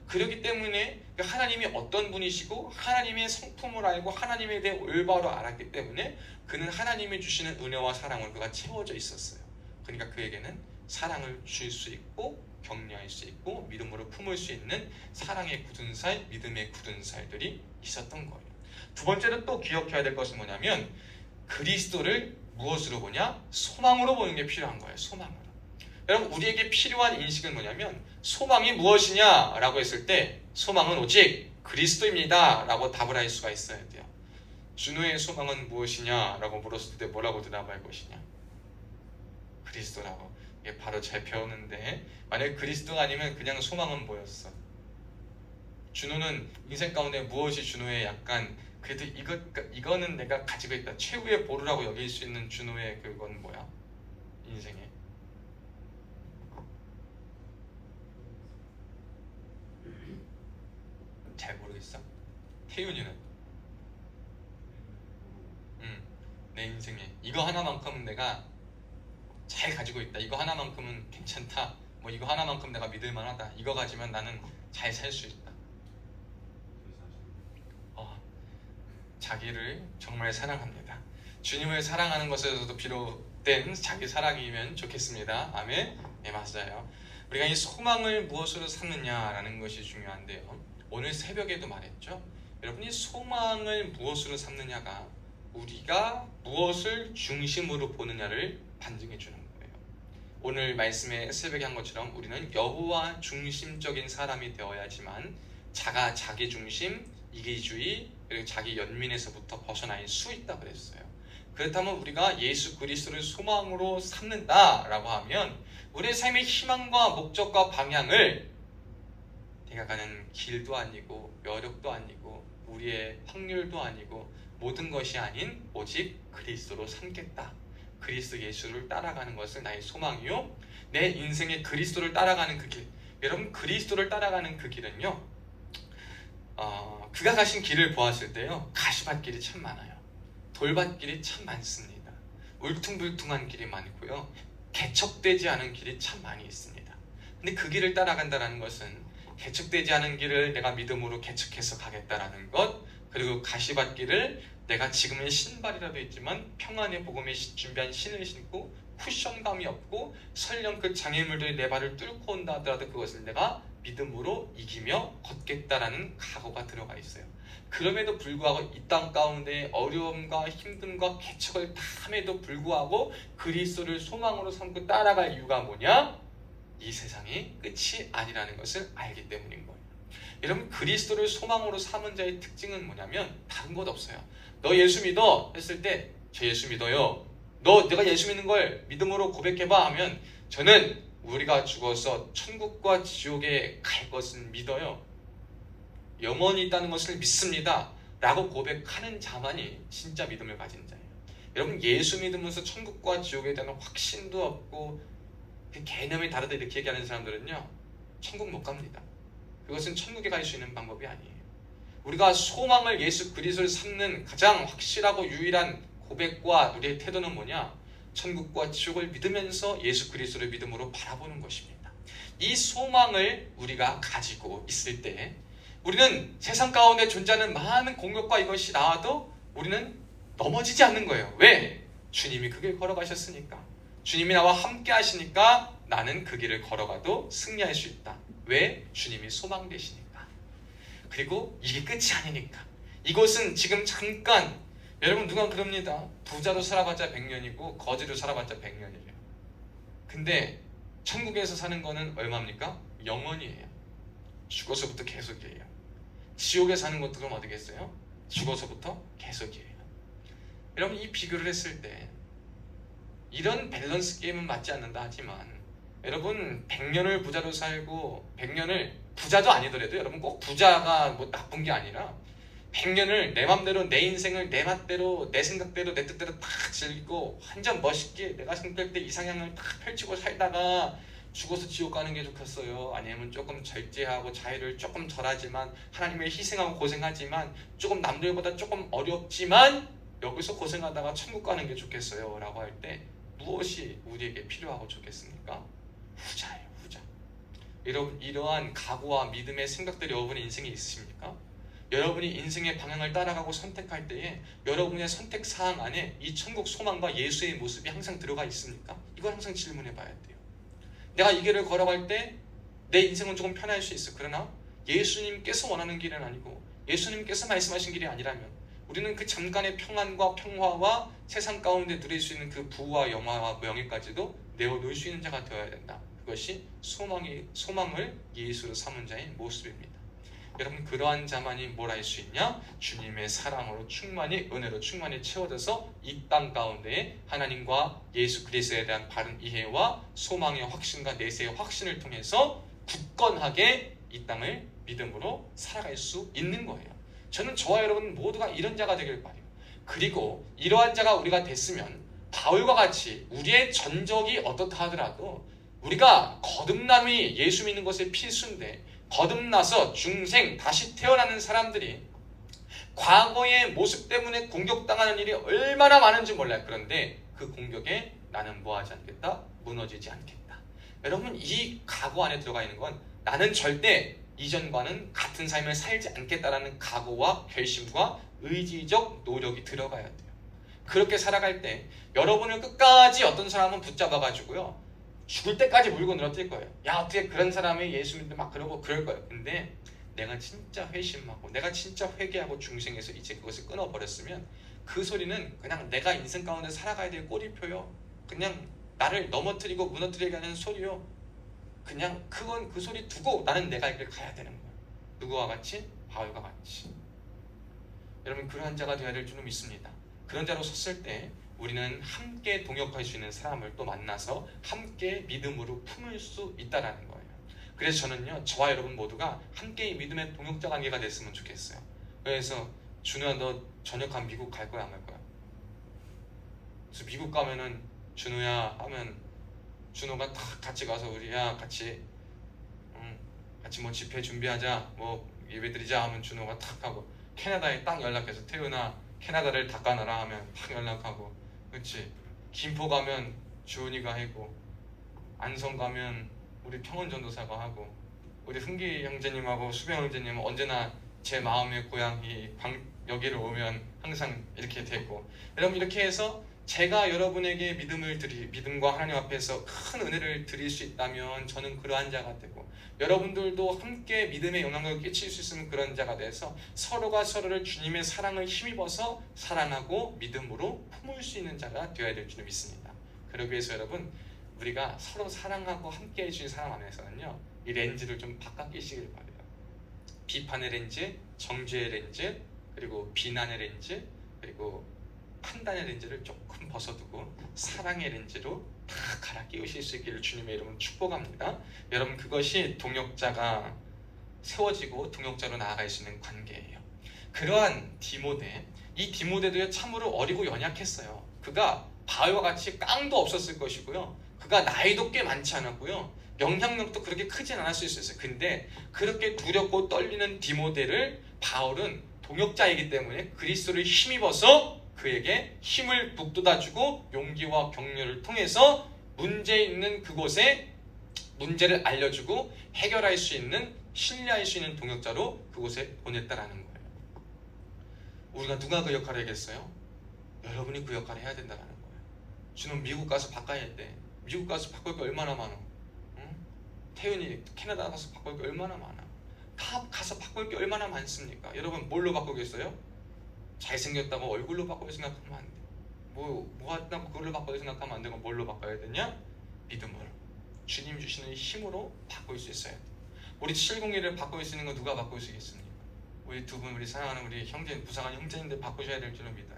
그렇기 때문에 하나님이 어떤 분이시고 하나님의 성품을 알고 하나님에 대해 올바로 알았기 때문에 그는 하나님이 주시는 은혜와 사랑을 그가 채워져 있었어요. 그러니까 그에게는 사랑을 줄 수 있고 격려할 수 있고 믿음으로 품을 수 있는 사랑의 굳은 살, 믿음의 굳은 살들이 있었던 거예요. 두 번째로 또 기억해야 될 것은 뭐냐면 그리스도를 무엇으로 보냐? 소망으로 보는 게 필요한 거예요. 소망으로. 여러분, 우리에게 필요한 인식은 뭐냐면 소망이 무엇이냐 라고 했을 때 소망은 오직 그리스도입니다 라고 답을 할 수가 있어야 돼요. 준호의 소망은 무엇이냐 라고 물었을 때 뭐라고 대답할 것이냐? 그리스도라고. 이게 바로 잘 배우는데, 만약에 그리스도가 아니면 그냥 소망은 뭐였어? 준호는 인생 가운데 무엇이 준호의 약간 그래도 이거는 내가 가지고 있다, 최후의 보루라고 여길 수 있는 준호의 그건 뭐야? 인생에 잘 모르겠어? 태윤이는? 내 인생에 이거 하나만큼은 내가 잘 가지고 있다, 이거 하나만큼은 괜찮다, 뭐 이거 하나만큼 내가 믿을 만하다, 이거 가지면 나는 잘 살 수 있다. 자기를 정말 사랑합니다. 주님을 사랑하는 것에서도 비롯된 자기 사랑이면 좋겠습니다. 아멘. 네, 맞아요. 우리가 이 소망을 무엇으로 삼느냐라는 것이 중요한데요. 오늘 새벽에도 말했죠. 여러분이 소망을 무엇으로 삼느냐가 우리가 무엇을 중심으로 보느냐를 반증해 주는 거예요. 오늘 말씀에 새벽에 한 것처럼 우리는 여호와 중심적인 사람이 되어야지만 자기 중심, 이기주의, 그리고 자기 연민에서부터 벗어날 수 있다 그랬어요. 그렇다면 우리가 예수 그리스도를 소망으로 삼는다라고 하면 우리의 삶의 희망과 목적과 방향을 내가 가는 길도 아니고 여력도 아니고 우리의 확률도 아니고 모든 것이 아닌 오직 그리스도로 삼겠다. 그리스도 예수를 따라가는 것을 나의 소망이요, 내 인생의 그리스도를 따라가는 그 길. 여러분, 그리스도를 따라가는 그 길은요, 그가 가신 길을 보았을 때요, 가시밭길이 참 많아요. 돌밭길이 참 많습니다. 울퉁불퉁한 길이 많고요, 개척되지 않은 길이 참 많이 있습니다. 근데 그 길을 따라간다는 것은 개척되지 않은 길을 내가 믿음으로 개척해서 가겠다라는 것, 그리고 가시밭길을 내가 지금은 신발이라도 있지만 평안의 복음에 준비한 신을 신고 쿠션감이 없고 설령 그 장애물들이 내 발을 뚫고 온다 하더라도 그것을 내가 믿음으로 이기며 걷겠다라는 각오가 들어가 있어요. 그럼에도 불구하고 이 땅 가운데 어려움과 힘듦과 개척을 다 함에도 불구하고 그리스도를 소망으로 삼고 따라갈 이유가 뭐냐? 이 세상이 끝이 아니라는 것을 알기 때문인 거예요. 여러분, 그리스도를 소망으로 삼은 자의 특징은 뭐냐면 다른 것 없어요. 너 예수 믿어 했을 때 저 예수 믿어요. 내가 예수 믿는 걸 믿음으로 고백해봐 하면 저는 우리가 죽어서 천국과 지옥에 갈 것은 믿어요. 영원히 있다는 것을 믿습니다 라고 고백하는 자만이 진짜 믿음을 가진 자예요. 여러분, 예수 믿으면서 천국과 지옥에 대한 확신도 없고 그 개념이 다르다 이렇게 얘기하는 사람들은요, 천국 못 갑니다. 그것은 천국에 갈 수 있는 방법이 아니에요. 우리가 소망을 예수 그리스도를 삼는 가장 확실하고 유일한 고백과 우리의 태도는 뭐냐? 천국과 지옥을 믿으면서 예수 그리스도를 믿음으로 바라보는 것입니다. 이 소망을 우리가 가지고 있을 때 우리는 세상 가운데 존재하는 많은 공격과 이것이 나와도 우리는 넘어지지 않는 거예요. 왜? 주님이 그 길 걸어가셨으니까. 주님이 나와 함께 하시니까 나는 그 길을 걸어가도 승리할 수 있다. 왜? 주님이 소망 되시니까. 그리고 이게 끝이 아니니까. 이것은 지금 잠깐, 여러분 누가 그럽니다. 부자로 살아봤자 100년이고 거지로 살아봤자 100년이래요. 근데 천국에서 사는 거는 얼마입니까? 영원이에요. 죽어서부터 계속이에요. 지옥에 사는 것도 그럼 어디겠어요? 죽어서부터 계속이에요. 여러분, 이 비교를 했을 때 이런 밸런스 게임은 맞지 않는다 하지만 여러분, 100년을 부자로 살고 100년을 부자도 아니더라도 여러분 꼭 부자가 뭐 나쁜 게 아니라 100년을 내 맘대로 내 인생을 내 맛대로 내 생각대로 내 뜻대로 다 즐기고 완전 멋있게 내가 생각할 때 이상향을 다 펼치고 살다가 죽어서 지옥 가는 게 좋겠어요? 아니면 조금 절제하고 자유를 조금 덜하지만 하나님의 희생하고 고생하지만 조금 남들보다 조금 어렵지만 여기서 고생하다가 천국 가는 게 좋겠어요? 라고 할 때 무엇이 우리에게 필요하고 좋겠습니까? 후자예요. 후자. 여러분 이러한 각오와 믿음의 생각들이 여러분의 인생에 있으십니까? 여러분이 인생의 방향을 따라가고 선택할 때에 여러분의 선택 사항 안에 이 천국 소망과 예수의 모습이 항상 들어가 있습니까? 이걸 항상 질문해 봐야 돼요. 내가 이 길을 걸어갈 때 내 인생은 조금 편할 수 있어. 그러나 예수님께서 원하는 길은 아니고 예수님께서 말씀하신 길이 아니라면 우리는 그 잠깐의 평안과 평화와 세상 가운데 누릴 수 있는 그 부와 영화와 명예까지도 내어놓을 수 있는 자가 되어야 된다. 그것이 소망을 예수로 삼은 자의 모습입니다. 여러분 그러한 자만이 뭘 할 수 있냐? 주님의 사랑으로 충만히 은혜로 충만히 채워져서 이 땅 가운데 하나님과 예수 그리스도에 대한 바른 이해와 소망의 확신과 내세의 확신을 통해서 굳건하게 이 땅을 믿음으로 살아갈 수 있는 거예요. 저는 저와 여러분 모두가 이런 자가 되길 바라요. 그리고 이러한 자가 우리가 됐으면 바울과 같이 우리의 전적이 어떻다 하더라도 우리가 거듭남이 예수 믿는 것의 필수인데 거듭나서 중생 다시 태어나는 사람들이 과거의 모습 때문에 공격당하는 일이 얼마나 많은지 몰라요. 그런데 그 공격에 나는 뭐하지 않겠다? 무너지지 않겠다. 여러분 이 각오 안에 들어가 있는 건 나는 절대 이전과는 같은 삶을 살지 않겠다라는 각오와 결심과 의지적 노력이 들어가야 돼요. 그렇게 살아갈 때 여러분을 끝까지 어떤 사람은 붙잡아가지고요 죽을 때까지 물고 늘어뜨릴 거예요. 야 어떻게 그런 사람이 예수 믿는데 막 그러고 그럴 거예요. 근데 내가 진짜 회심하고 내가 진짜 회개하고 중생에서 이제 그것을 끊어버렸으면 그 소리는 그냥 내가 인생 가운데 살아가야 될 꼬리표요. 그냥 나를 넘어뜨리고 무너뜨리게 하는 소리요. 그냥 그건 그 소리 두고 나는 내가 이 길 가야 되는 거예요. 누구와 같이? 바울과 같이. 여러분 그러한 자가 되어야 될 줄은 믿습니다. 그런 자로 섰을 때 우리는 함께 동역할 수 있는 사람을 또 만나서 함께 믿음으로 품을 수 있다는 거예요. 그래서 저는요 저와 여러분 모두가 함께 이 믿음의 동역자 관계가 됐으면 좋겠어요. 그래서 준우야 너 저녁한 미국 갈 거야 안 갈 거야? 그래서 미국 가면은 준우야 하면 준우가 딱 같이 가서 우리야 같이 뭐 집회 준비하자 뭐 예배드리자 하면 준우가 탁 하고 캐나다에 딱 연락해서 태훈아 캐나다를 닦아놔라 하면 탁 연락하고 그렇지. 김포 가면 주은이가 하고 안성 가면 우리 평원 전도사가 하고 우리 흥기 형제님하고 수병 형제님은 언제나 제 마음의 고향이 여기를 오면 항상 이렇게 되고 여러분 이렇게 해서 제가 여러분에게 믿음과 하나님 앞에서 큰 은혜를 드릴 수 있다면 저는 그러한 자가 되고 여러분들도 함께 믿음의 영향력을 끼칠 수 있으면 그런 자가 돼서 서로가 서로를 주님의 사랑을 힘입어서 사랑하고 믿음으로 품을 수 있는 자가 되어야 될 줄 믿습니다. 그러기 위해서 여러분 우리가 서로 사랑하고 함께 해주신 사람 안에서는요 이 렌즈를 좀 바꿔 끼시길 바라요. 비판의 렌즈, 정죄의 렌즈, 그리고 비난의 렌즈, 그리고 판단의 렌즈를 조금 벗어두고 사랑의 렌즈로 다 갈아 끼우실 수 있기를 주님의 이름으로 축복합니다. 여러분 그것이 동역자가 세워지고 동역자로 나아갈 수 있는 관계예요. 그러한 디모데, 이 디모데도 참으로 어리고 연약했어요. 그가 바울과 같이 깡도 없었을 것이고요. 그가 나이도 꽤 많지 않았고요. 영향력도 그렇게 크진 않았을 수 있어요. 근데 그렇게 두렵고 떨리는 디모데를 바울은 동역자이기 때문에 그리스도를 힘입어서 그에게 힘을 북돋아주고 용기와 격려를 통해서 문제 있는 그곳에 문제를 알려주고 해결할 수 있는 신뢰할 수 있는 동역자로 그곳에 보냈다라는 거예요. 우리가 누가 그 역할을 하겠어요? 여러분이 그 역할을 해야 된다는 거예요. 주는 미국 가서 바꿔야 돼. 미국 가서 바꿀 게 얼마나 많아. 응? 태윤이 캐나다 가서 바꿀 게 얼마나 많아. 다 가서 바꿀 게 얼마나 많습니까? 여러분 뭘로 바꾸겠어요? 잘생겼다고 얼굴로 바꿔 생각하면 안 돼. 뭐 한다고 그걸로 바꿔 생각하면 안 되고 뭘로 바꿔야 되냐? 믿음으로 주님 주시는 힘으로 바꿀 수 있어야 돼. 우리 701을 바꿀 수 있는 건 누가 바꿀 수 있겠습니까? 우리 두 분 우리 사랑하는 우리 형제 부상한 형제님들 바꾸셔야 될 줄은 믿어요.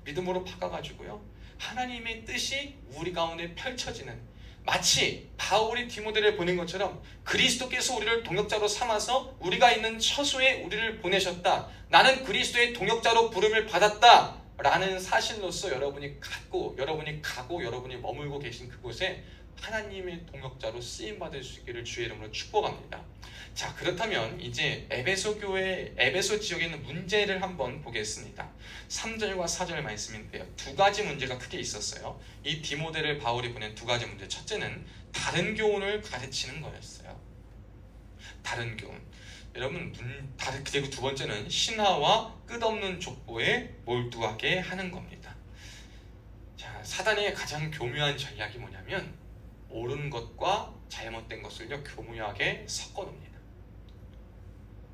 믿음으로 바꿔가지고요 하나님의 뜻이 우리 가운데 펼쳐지는 마치 바울이 디모데를 보낸 것처럼 그리스도께서 우리를 동역자로 삼아서 우리가 있는 처소에 우리를 보내셨다. 나는 그리스도의 동역자로 부름을 받았다. 라는 사실로서 여러분이 가고 여러분이 머물고 계신 그곳에 하나님의 동역자로 쓰임받을 수 있기를 주의 이름으로 축복합니다. 자, 그렇다면 이제 에베소 교회, 에베소 지역에 있는 문제를 한번 보겠습니다. 3절과 4절 말씀인데요. 두 가지 문제가 크게 있었어요. 이 디모데를 바울이 보낸 두 가지 문제. 첫째는 다른 교훈을 가르치는 거였어요. 다른 교훈. 여러분, 그리고 두 번째는 신화와 끝없는 족보에 몰두하게 하는 겁니다. 자, 사단의 가장 교묘한 전략이 뭐냐면 옳은 것과 잘못된 것을요 교묘하게 섞어놓습니다.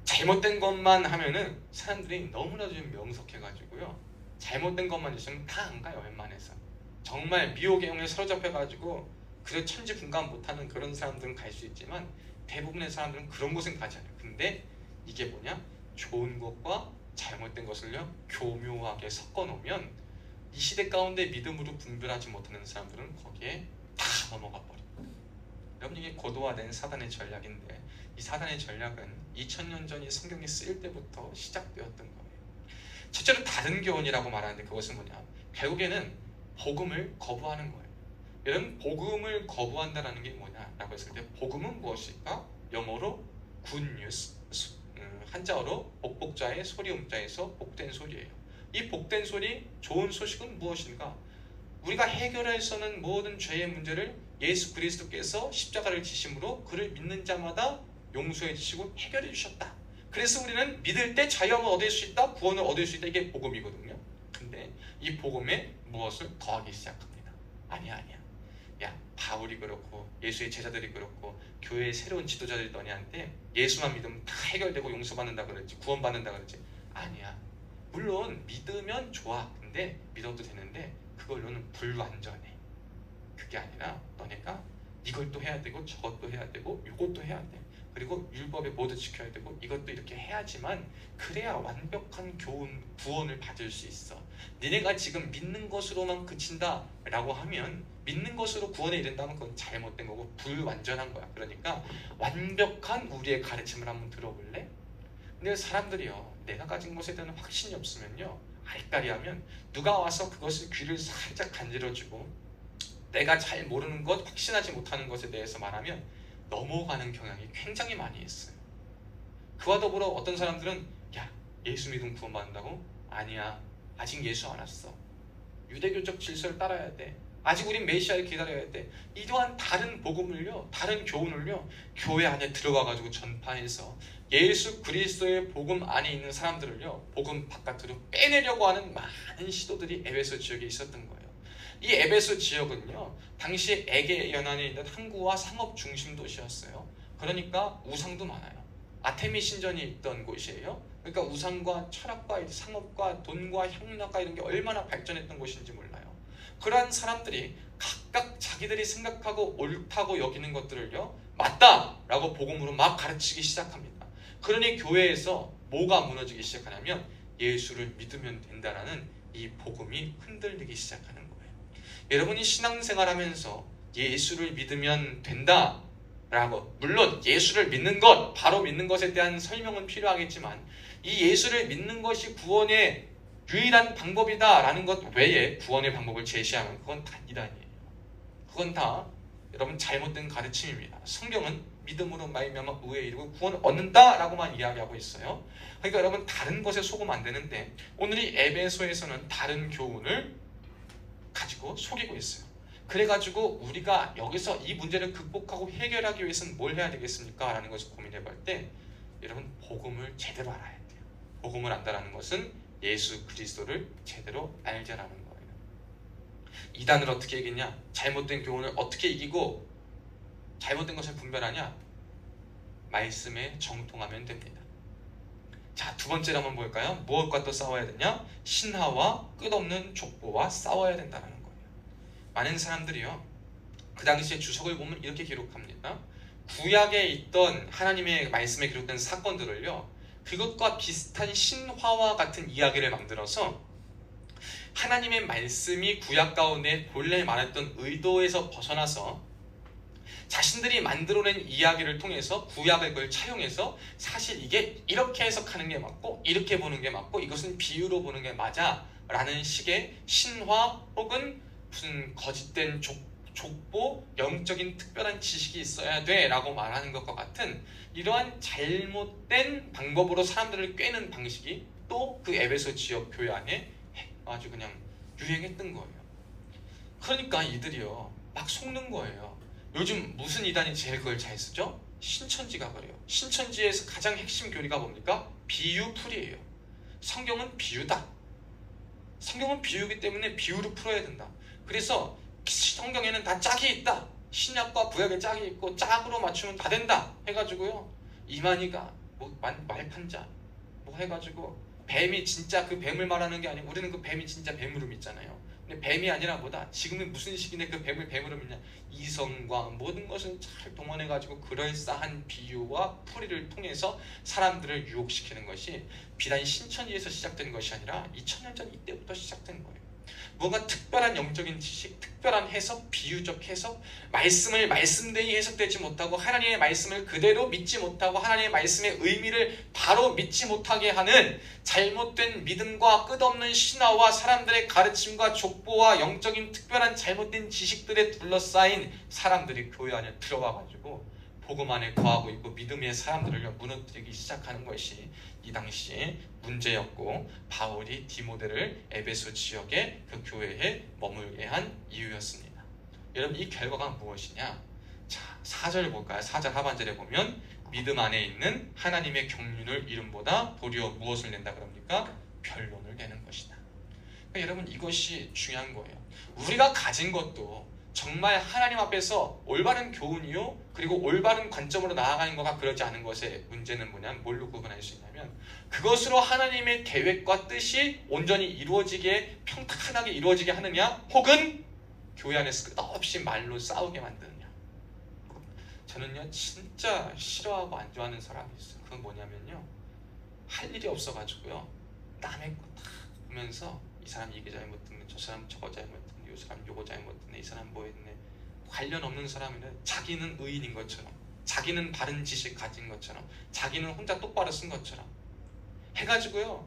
잘못된 것만 하면은 사람들이 너무나도 좀 명석해가지고요, 잘못된 것만 있으면 다 안 가요. 웬만해서 정말 미혹의 영에 사로잡혀가지고 그래 천지분간 못하는 그런 사람들은 갈 수 있지만 대부분의 사람들은 그런 곳은 가지 않아요. 근데 이게 뭐냐? 좋은 것과 잘못된 것을요 교묘하게 섞어놓으면 이 시대 가운데 믿음으로 분별하지 못하는 사람들은 거기에 다 넘어가 버립니다. 여러분, 이게 고도화된 사단의 전략인데 이 사단의 전략은 2000년 전이 성경이 쓰일 때부터 시작되었던 거예요. 첫째로 다른 교훈이라고 말하는데 그것은 뭐냐? 결국에는 복음을 거부하는 거예요. 여러분, 복음을 거부한다는 게 뭐냐라고 했을 때 복음은 무엇일까? 영어로 good news, 한자어로 복복자의 소리음자에서 복된 소리예요. 이 복된 소리, 좋은 소식은 무엇인가? 우리가 해결할 모든 죄의 문제를 예수 그리스도께서 십자가를 지심으로 그를 믿는 자마다 용서해 주시고 해결해 주셨다. 그래서 우리는 믿을 때 자유함을 얻을 수 있다, 구원을 얻을 수 있다. 이게 복음이거든요. 근데 이 복음에 무엇을 더하기 시작합니다. 아니야. 야, 바울이 그렇고 예수의 제자들이 그렇고 교회의 새로운 지도자들이 너희한테 예수만 믿으면 다 해결되고 용서받는다 그랬지, 구원받는다 그랬지. 아니야. 물론 믿으면 좋아. 근데 믿어도 되는데 그걸로는 불완전해. 그게 아니라 너네가 이걸 또 해야 되고 저것도 해야 되고 이것도 해야 돼. 그리고 율법에 모두 지켜야 되고 이것도 이렇게 해야지만 그래야 완벽한 구원을 받을 수 있어. 니네가 지금 믿는 것으로만 그친다 라고 하면, 믿는 것으로 구원에 이른다면 그건 잘못된 거고 불완전한 거야. 그러니까 완벽한 우리의 가르침을 한번 들어볼래? 근데 사람들이요, 내가 가진 것에 대한 확신이 없으면요, 알까리하면 누가 와서 그것을 귀를 살짝 간지러주고 내가 잘 모르는 것, 확신하지 못하는 것에 대해서 말하면 넘어가는 경향이 굉장히 많이 있어요. 그와 더불어 어떤 사람들은 야, 예수 믿으면 구원받는다고? 아니야, 아직 예수 안 왔어. 유대교적 질서를 따라야 돼. 아직 우린 메시아를 기다려야 돼. 이러한 다른 복음을요, 다른 교훈을요 교회 안에 들어가가지고 전파해서 예수 그리스도의 복음 안에 있는 사람들을요 복음 바깥으로 빼내려고 하는 많은 시도들이 에베소 지역에 있었던 거예요. 이 에베소 지역은요 당시 에게 연안에 있는 항구와 상업 중심 도시였어요. 그러니까 우상도 많아요. 아테미 신전이 있던 곳이에요. 그러니까 우상과 철학과 상업과 돈과 향락과 이런 게 얼마나 발전했던 곳인지 몰라요. 그러한 사람들이 각각 자기들이 생각하고 옳다고 여기는 것들을요 맞다라고 복음으로 막 가르치기 시작합니다. 그러니 교회에서 뭐가 무너지기 시작하냐면 예수를 믿으면 된다라는 이 복음이 흔들리기 시작하는 거예요. 여러분이 신앙생활하면서 예수를 믿으면 된다라고, 물론 예수를 믿는 것, 바로 믿는 것에 대한 설명은 필요하겠지만 이 예수를 믿는 것이 구원의 유일한 방법이다라는 것 외에 구원의 방법을 제시하면 그건 다 이단이에요. 그건 다 여러분 잘못된 가르침입니다. 성경은 믿음으로 말미암아 의에 이르고 구원을 얻는다라고만 이야기하고 있어요. 그러니까 여러분 다른 것에 속으면 안 되는데 오늘 이 에베소에서는 다른 교훈을 가지고 속이고 있어요. 그래가지고 우리가 여기서 이 문제를 극복하고 해결하기 위해서는 뭘 해야 되겠습니까? 라는 것을 고민해볼 때 여러분 복음을 제대로 알아야 돼요. 복음을 안다라는 것은 예수 그리스도를 제대로 알자라는 거예요. 이단을 어떻게 이기냐? 잘못된 교훈을 어떻게 이기고 잘못된 것을 분별하냐? 말씀에 정통하면 됩니다. 자, 두 번째로 한번 볼까요? 무엇과 또 싸워야 되냐? 신화와 끝없는 족보와 싸워야 된다는 거예요. 많은 사람들이요 그 당시에 주석을 보면 이렇게 기록합니다. 구약에 있던 하나님의 말씀에 기록된 사건들을요 그것과 비슷한 신화와 같은 이야기를 만들어서 하나님의 말씀이 구약 가운데 본래 말했던 의도에서 벗어나서 자신들이 만들어낸 이야기를 통해서 구약을 그걸 차용해서 사실 이게 이렇게 해석하는 게 맞고 이렇게 보는 게 맞고 이것은 비유로 보는 게 맞아 라는 식의 신화 혹은 무슨 거짓된 족보, 영적인 특별한 지식이 있어야 돼 라고 말하는 것과 같은 이러한 잘못된 방법으로 사람들을 꿰는 방식이 또 그 에베소 지역 교회 안에 아주 그냥 유행했던 거예요. 그러니까 이들이요 막 속는 거예요. 요즘 무슨 이단이 제일 그걸 잘 쓰죠? 신천지가 그래요. 신천지에서 가장 핵심 교리가 뭡니까? 비유풀이에요. 성경은 비유다. 성경은 비유이기 때문에 비유로 풀어야 된다. 그래서 성경에는 다 짝이 있다. 신약과 구약에 짝이 있고 짝으로 맞추면 다 된다 해가지고요 이만희가 뭐 말판자 뭐 해가지고 뱀이 진짜 그 뱀을 말하는 게 아니고 우리는 그 뱀이 진짜 뱀으로 믿잖아요. 근데 뱀이 아니라 뭐다? 지금은 무슨 시기인데 그 뱀을 뱀으로 믿냐? 이성과 모든 것을 잘 동원해가지고 그럴싸한 비유와 풀이를 통해서 사람들을 유혹시키는 것이 비단 신천지에서 시작된 것이 아니라 2000년 전 이때부터 시작된 거예요. 뭔가 특별한 영적인 지식, 특별한 해석, 비유적 해석, 말씀을 말씀대로 해석되지 못하고 하나님의 말씀을 그대로 믿지 못하고 하나님의 말씀의 의미를 바로 믿지 못하게 하는 잘못된 믿음과 끝없는 신화와 사람들의 가르침과 족보와 영적인 특별한 잘못된 지식들에 둘러싸인 사람들이 교회 안에 들어와가지고 복음 안에 거하고 있고 믿음의 사람들을 무너뜨리기 시작하는 것이 이 당시 문제였고 바울이 디모데를 에베소 지역의 그 교회에 머물게 한 이유였습니다. 여러분 이 결과가 무엇이냐? 자 4절 볼까요? 4절 하반절에 보면 믿음 안에 있는 하나님의 경륜을 이름보다 도리어 무엇을 낸다 그럽니까? 변론을 내는 것이다. 그러니까 여러분 이것이 중요한 거예요. 우리가 가진 것도 정말 하나님 앞에서 올바른 교훈이요 그리고 올바른 관점으로 나아가는 것과 그러지 않은 것의 문제는 뭐냐면 뭘로 구분할 수 있냐면 그것으로 하나님의 계획과 뜻이 온전히 이루어지게 평탄하게 이루어지게 하느냐 혹은 교회 안에서 끝없이 말로 싸우게 만드느냐. 저는요 진짜 싫어하고 안 좋아하는 사람이 있어요. 그건 뭐냐면요 할 일이 없어가지고요 남의 거 다 보면서 이 사람 이게 잘못됐네 저 사람 저거 잘못됐네 이 사람 요거 잘못됐네 이 사람 뭐 했네 관련 없는 사람이는 자기는 의인인 것처럼 자기는 바른 지식 가진 것처럼 자기는 혼자 똑바로 쓴 것처럼 해가지고요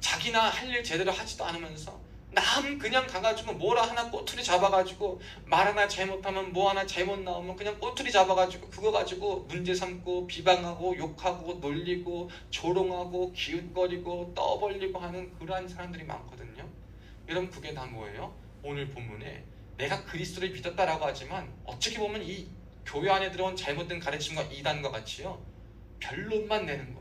자기나 할 일 제대로 하지도 않으면서 남 그냥 가가지고 뭐라 하나 꼬투리 잡아가지고 말 하나 잘못하면 뭐 하나 잘못 나오면 그냥 꼬투리 잡아가지고 그거 가지고 문제 삼고 비방하고 욕하고 놀리고 조롱하고 기웃거리고 떠벌리고 하는 그러한 사람들이 많거든요. 여러분 그게 다 뭐예요? 오늘 본문에 내가 그리스도를 믿었다라고 하지만 어떻게 보면 이 교회 안에 들어온 잘못된 가르침과 이단과 같이요 변론만 내는 거예요.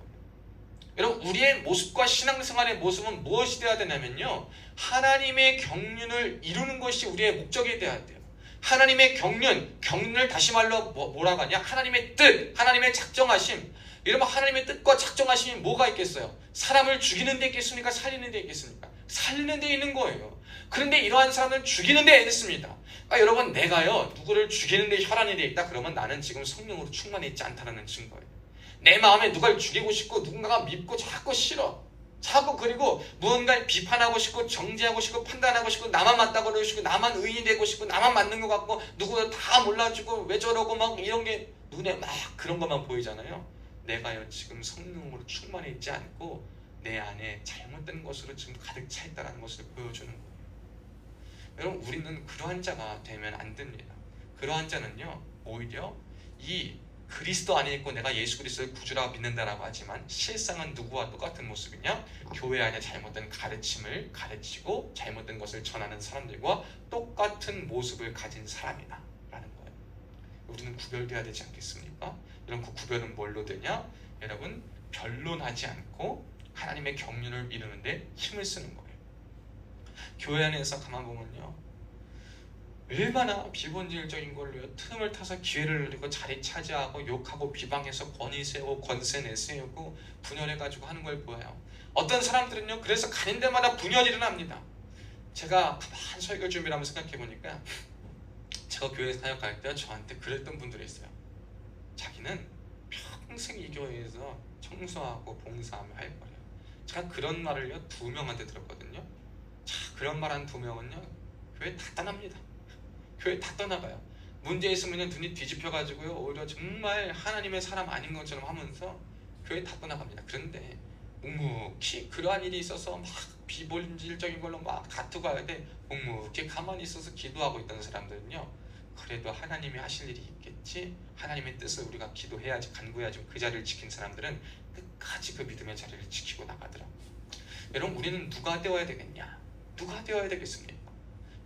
여러분 우리의 모습과 신앙생활의 모습은 무엇이 되어야 되냐면요 하나님의 경륜을 이루는 것이 우리의 목적이 되어야 돼요. 하나님의 경륜을 다시 말로 뭐라고 하냐 하나님의 뜻, 하나님의 작정하심. 여러분 하나님의 뜻과 작정하심이 뭐가 있겠어요? 사람을 죽이는 데 있겠습니까? 살리는 데 있겠습니까? 살리는 데 있는 거예요. 그런데 이러한 사람은 죽이는 데 있습니다. 그러니까 여러분 내가요 누구를 죽이는 데 혈안이 돼 있다 그러면 나는 지금 성령으로 충만해 있지 않다는 증거예요. 내 마음에 누가를 죽이고 싶고 누군가가 밉고 자꾸 싫어 자꾸 그리고 무언가를 비판하고 싶고 정죄하고 싶고 판단하고 싶고 나만 맞다고 그러고 싶고 나만 의인이 되고 싶고 나만 맞는 것 같고 누구 다 몰라주고 왜 저러고 막 이런 게 눈에 막 그런 것만 보이잖아요. 내가요 지금 성령으로 충만해 있지 않고 내 안에 잘못된 것으로 지금 가득 차 있다는 것을 보여주는 거예요. 여러분 우리는 그러한 자가 되면 안 됩니다. 그러한 자는요 오히려 이 그리스도 안에 있고 내가 예수 그리스도를 구주라고 믿는다라고 하지만 실상은 누구와 똑같은 모습이냐? 교회 안에 잘못된 가르침을 가르치고 잘못된 것을 전하는 사람들과 똑같은 모습을 가진 사람이다 라는 거예요. 우리는 구별돼야 되지 않겠습니까? 여러분 그 구별은 뭘로 되냐? 여러분 변론하지 않고 하나님의 경륜을 이루는데 힘을 쓰는 거예요. 교회 안에서 가만 보면요 얼마나 비본질적인 걸로요 틈을 타서 기회를 누리고 자리 차지하고 욕하고 비방해서 권위 세우고 권세 내세우고 분열해가지고 하는 걸 보여요. 어떤 사람들은요 그래서 가는 데마다 분열이 일어납니다. 제가 가만 설교 준비를 하면서 생각해보니까 제가 교회 사역할 때 저한테 그랬던 분들이 있어요. 자기는 평생 이 교회에서 청소하고 봉사하며 할 거예요. 제가 그런 말을요 2명한테 들었거든요. 자 그런 말 한 2명은요 교회 다 떠납니다. 교회 다 떠나가요. 문제 있으면 눈이 뒤집혀가지고요 오히려 정말 하나님의 사람 아닌 것처럼 하면서 교회 다 떠나갑니다. 그런데 묵묵히 그러한 일이 있어서 막 비본질적인 걸로 막 다투고 하는데 묵묵히 가만히 있어서 기도하고 있던 사람들은요, 그래도 하나님이 하실 일이 있겠지, 하나님의 뜻을 우리가 기도해야지 간구해야지 그 자리를 지킨 사람들은 끝까지 그 믿음의 자리를 지키고 나가더라고요. 여러분, 우리는 누가 되어야 되겠냐? 누가 되어야 되겠습니까?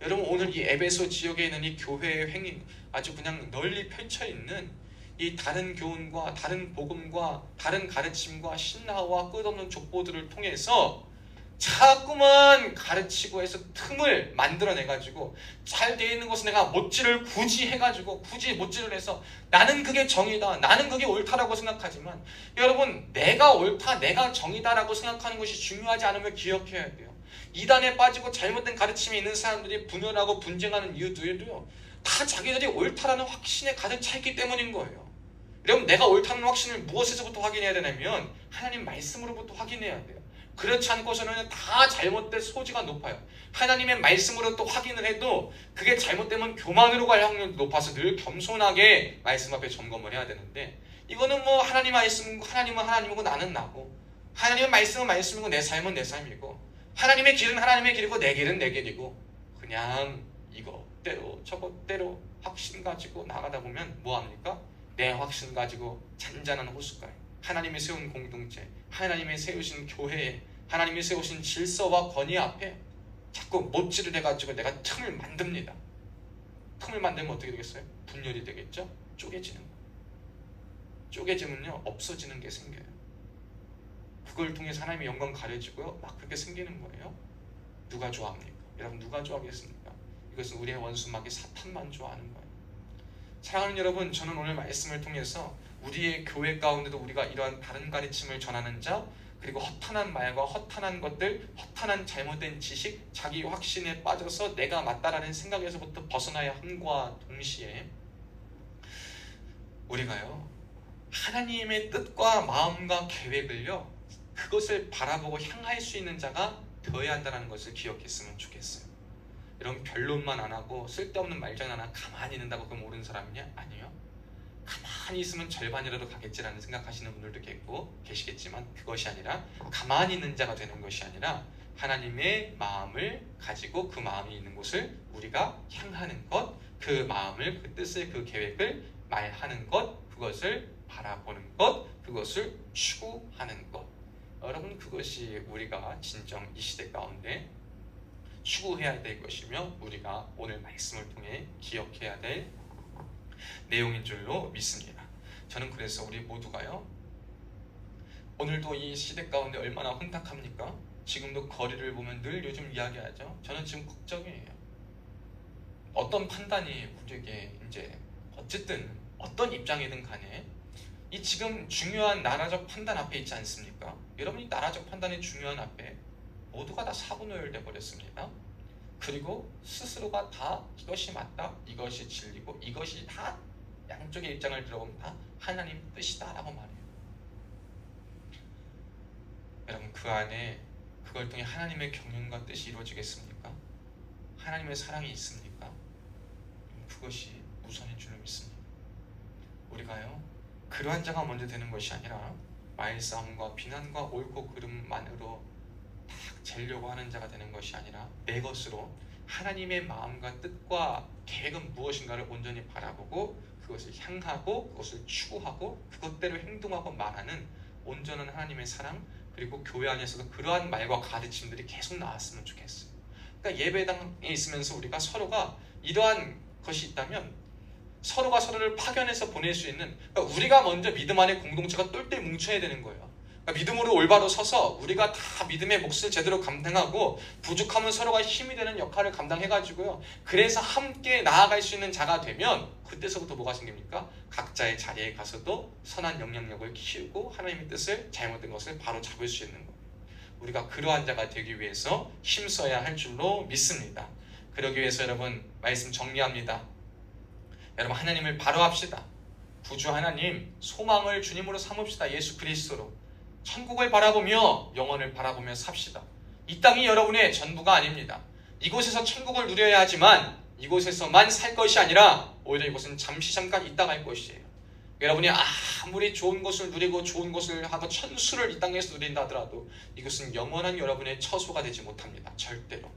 여러분, 오늘 이 에베소 지역에 있는 이 교회의 행위 아주 그냥 널리 펼쳐 있는 이 다른 교훈과 다른 복음과 다른 가르침과 신화와 끝없는 족보들을 통해서 자꾸만 가르치고 해서 틈을 만들어내가지고 잘 되어 있는 것은 내가 못질을 굳이 해가지고 굳이 못질을 해서 나는 그게 정의다, 나는 그게 옳다라고 생각하지만, 여러분, 내가 옳다, 내가 정의다라고 생각하는 것이 중요하지 않으면 기억해야 돼요. 이단에 빠지고 잘못된 가르침이 있는 사람들이 분열하고 분쟁하는 이유도요, 다 자기들이 옳다라는 확신에 가득 차 있기 때문인 거예요. 여러분, 내가 옳다는 확신을 무엇에서부터 확인해야 되냐면 하나님 말씀으로부터 확인해야 돼요. 그렇지 않고서는 다 잘못될 소지가 높아요. 하나님의 말씀으로 또 확인을 해도 그게 잘못되면 교만으로 갈 확률이 높아서 늘 겸손하게 말씀 앞에 점검을 해야 되는데, 이거는 뭐 하나님 말씀이고 하나님은 하나님이고 나는 나고, 하나님의 말씀은 말씀이고 내 삶은 내 삶이고, 하나님의 길은 하나님의 길이고 내 길은 내 길이고, 그냥 이것대로 저것대로 확신 가지고 나가다 보면 뭐합니까? 내 확신 가지고 잔잔한 호숫가에 하나님이 세운 공동체, 하나님이 세우신 교회에, 하나님이 세우신 질서와 권위 앞에 자꾸 못질을 해가지고 내가 틈을 만듭니다. 틈을 만들면 어떻게 되겠어요? 분열이 되겠죠? 쪼개지는 거. 쪼개지면요, 없어지는 게 생겨요. 그걸 통해서 하나님의 영광 가려지고요, 막 그렇게 생기는 거예요. 누가 좋아합니까? 여러분, 누가 좋아하겠습니까? 이것은 우리의 원수 마귀 사탄만 좋아하는 거예요. 사랑하는 여러분, 저는 오늘 말씀을 통해서 우리의 교회 가운데도 우리가 이러한 다른 가르침을 전하는 자, 그리고 허탄한 말과 허탄한 것들, 허탄한 잘못된 지식, 자기 확신에 빠져서 내가 맞다라는 생각에서부터 벗어나야 함과 동시에 우리가요, 하나님의 뜻과 마음과 계획을요, 그것을 바라보고 향할 수 있는 자가 되어야 한다는 것을 기억했으면 좋겠어요. 여러분, 변론만 안 하고 쓸데없는 말전 하나 가만히 있는다고 그럼 옳은 사람이냐? 아니요. 가만히 있으면 절반이라도 가겠지라는 생각하시는 분들도 계시겠지만, 그것이 아니라 가만히 있는 자가 되는 것이 아니라 하나님의 마음을 가지고 그 마음이 있는 곳을 우리가 향하는 것, 그 마음을, 그 뜻을, 그 계획을 말하는 것, 그것을 바라보는 것, 그것을 추구하는 것. 여러분, 그것이 우리가 진정 이 시대 가운데 추구해야 될 것이며 우리가 오늘 말씀을 통해 기억해야 될 내용인 줄로 믿습니다. 저는 그래서 우리 모두가요, 오늘도 이 시대 가운데 얼마나 혼탁합니까? 지금도 거리를 보면 늘 요즘 이야기하죠. 저는 지금 걱정이에요. 어떤 판단이 우리에게 이제 어쨌든 어떤 입장이든 간에 이 지금 중요한 나라적 판단 앞에 있지 않습니까? 여러분이 나라적 판단이 중요한 앞에 모두가 다 사분오열돼 버렸습니다. 그리고 스스로가 다 이것이 맞다, 이것이 진리고, 이것이 다 양쪽의 입장을 들어보면 다 하나님 뜻이다 라고 말해요. 여러분, 그 안에 그걸 통해 하나님의 경륜과 뜻이 이루어지겠습니까? 하나님의 사랑이 있습니까? 그것이 우선인 줄로 믿습니다. 우리가요, 그러한 자가 먼저 되는 것이 아니라 말싸움과 비난과 옳고 그름만으로 딱 재려고 하는 자가 되는 것이 아니라 내 것으로 하나님의 마음과 뜻과 계획은 무엇인가를 온전히 바라보고 그것을 향하고 그것을 추구하고 그것대로 행동하고 말하는 온전한 하나님의 사랑, 그리고 교회 안에서도 그러한 말과 가르침들이 계속 나왔으면 좋겠어요. 그러니까 예배당에 있으면서 우리가 서로가 이러한 것이 있다면 서로가 서로를 파견해서 보낼 수 있는, 그러니까 우리가 먼저 믿음 안에 공동체가 똘똘 뭉쳐야 되는 거예요. 그러니까 믿음으로 올바로 서서 우리가 다 믿음의 몫을 제대로 감당하고 부족하면 서로가 힘이 되는 역할을 감당해가지고요, 그래서 함께 나아갈 수 있는 자가 되면 그때서부터 뭐가 생깁니까? 각자의 자리에 가서도 선한 영향력을 키우고 하나님의 뜻을, 잘못된 것을 바로 잡을 수 있는 거예요. 우리가 그러한 자가 되기 위해서 힘써야 할 줄로 믿습니다. 그러기 위해서 여러분, 말씀 정리합니다. 여러분, 하나님을 바로 합시다. 구주 하나님, 소망을 주님으로 삼읍시다. 예수 그리스도로 천국을 바라보며 영혼을 바라보며 삽시다. 이 땅이 여러분의 전부가 아닙니다. 이곳에서 천국을 누려야 하지만 이곳에서만 살 것이 아니라 오히려 이곳은 잠깐 있다 갈 것이에요. 여러분이 아무리 좋은 것을 누리고 좋은 것을 하고 천수를 이 땅에서 누린다 하더라도 이것은 영원한 여러분의 처소가 되지 못합니다. 절대로.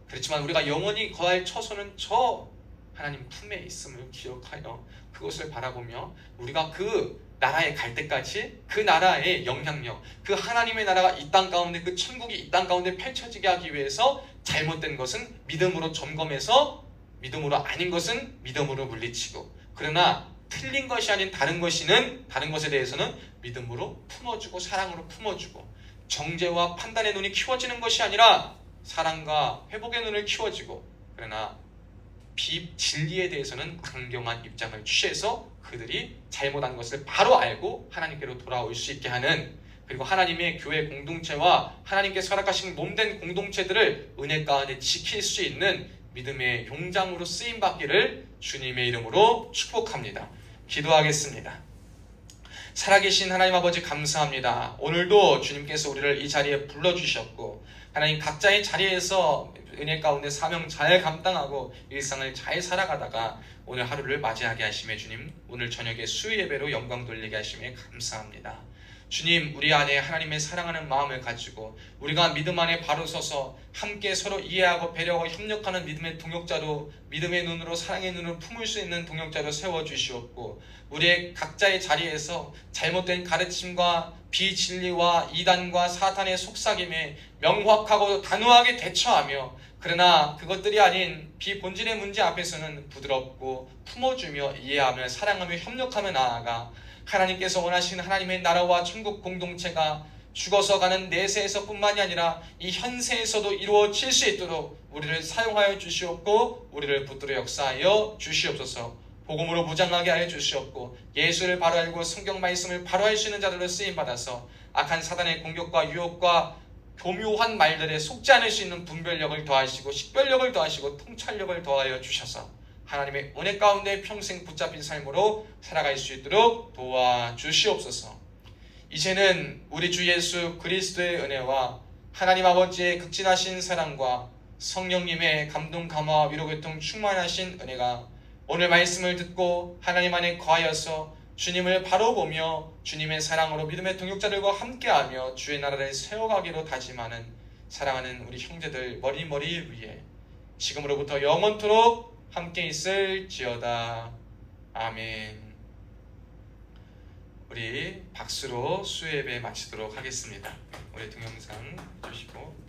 그렇지만 우리가 영원히 거할 처소는 저 하나님 품에 있음을 기억하여 그것을 바라보며 우리가 그 나라에 갈 때까지 그 나라의 영향력, 그 하나님의 나라가 이 땅 가운데, 그 천국이 이 땅 가운데 펼쳐지게 하기 위해서 잘못된 것은 믿음으로 점검해서 믿음으로 아닌 것은 믿음으로 물리치고, 그러나 틀린 것이 아닌 다른 것에 대해서는 믿음으로 품어주고 사랑으로 품어주고, 정죄와 판단의 눈이 키워지는 것이 아니라 사랑과 회복의 눈을 키워지고, 그러나 비진리에 대해서는 강경한 입장을 취해서 그들이 잘못한 것을 바로 알고 하나님께로 돌아올 수 있게 하는, 그리고 하나님의 교회 공동체와 하나님께서 허락하신 몸된 공동체들을 은혜 가운데 지킬 수 있는 믿음의 용장으로 쓰임받기를 주님의 이름으로 축복합니다. 기도하겠습니다. 살아계신 하나님 아버지 감사합니다. 오늘도 주님께서 우리를 이 자리에 불러주셨고, 하나님 각자의 자리에서 은혜 가운데 사명 잘 감당하고 일상을 잘 살아가다가 오늘 하루를 맞이하게 하심에 주님, 오늘 저녁에 수요 예배로 영광 돌리게 하심에 감사합니다. 주님, 우리 안에 하나님의 사랑하는 마음을 가지고 우리가 믿음 안에 바로 서서 함께 서로 이해하고 배려하고 협력하는 믿음의 동역자로, 믿음의 눈으로 사랑의 눈을 품을 수 있는 동역자로 세워주시옵고, 우리의 각자의 자리에서 잘못된 가르침과 비진리와 이단과 사탄의 속삭임에 명확하고 단호하게 대처하며, 그러나 그것들이 아닌 비본질의 문제 앞에서는 부드럽고 품어주며 이해하며 사랑하며 협력하며 나아가 하나님께서 원하시는 하나님의 나라와 천국 공동체가 죽어서 가는 내세에서 뿐만이 아니라 이 현세에서도 이루어질 수 있도록 우리를 사용하여 주시옵고, 우리를 붙들어 역사하여 주시옵소서. 복음으로 무장하게 하여 주시옵고, 예수를 바로 알고 성경 말씀을 바로 할 수 있는 자들로 쓰임받아서 악한 사단의 공격과 유혹과 교묘한 말들에 속지 않을 수 있는 분별력을 더하시고 식별력을 더하시고 통찰력을 더하여 주셔서 하나님의 은혜 가운데 평생 붙잡힌 삶으로 살아갈 수 있도록 도와주시옵소서. 이제는 우리 주 예수 그리스도의 은혜와 하나님 아버지의 극진하신 사랑과 성령님의 감동 감화 위로 교통 충만하신 은혜가 오늘 말씀을 듣고 하나님 안에 거하여서 주님을 바로 보며 주님의 사랑으로 믿음의 동역자들과 함께하며 주의 나라를 세워가기로 다짐하는 사랑하는 우리 형제들 머리 위에 지금으로부터 영원토록 함께 있을지어다. 아멘. 우리 박수로 수요 예배 마치도록 하겠습니다. 우리 동영상 주시고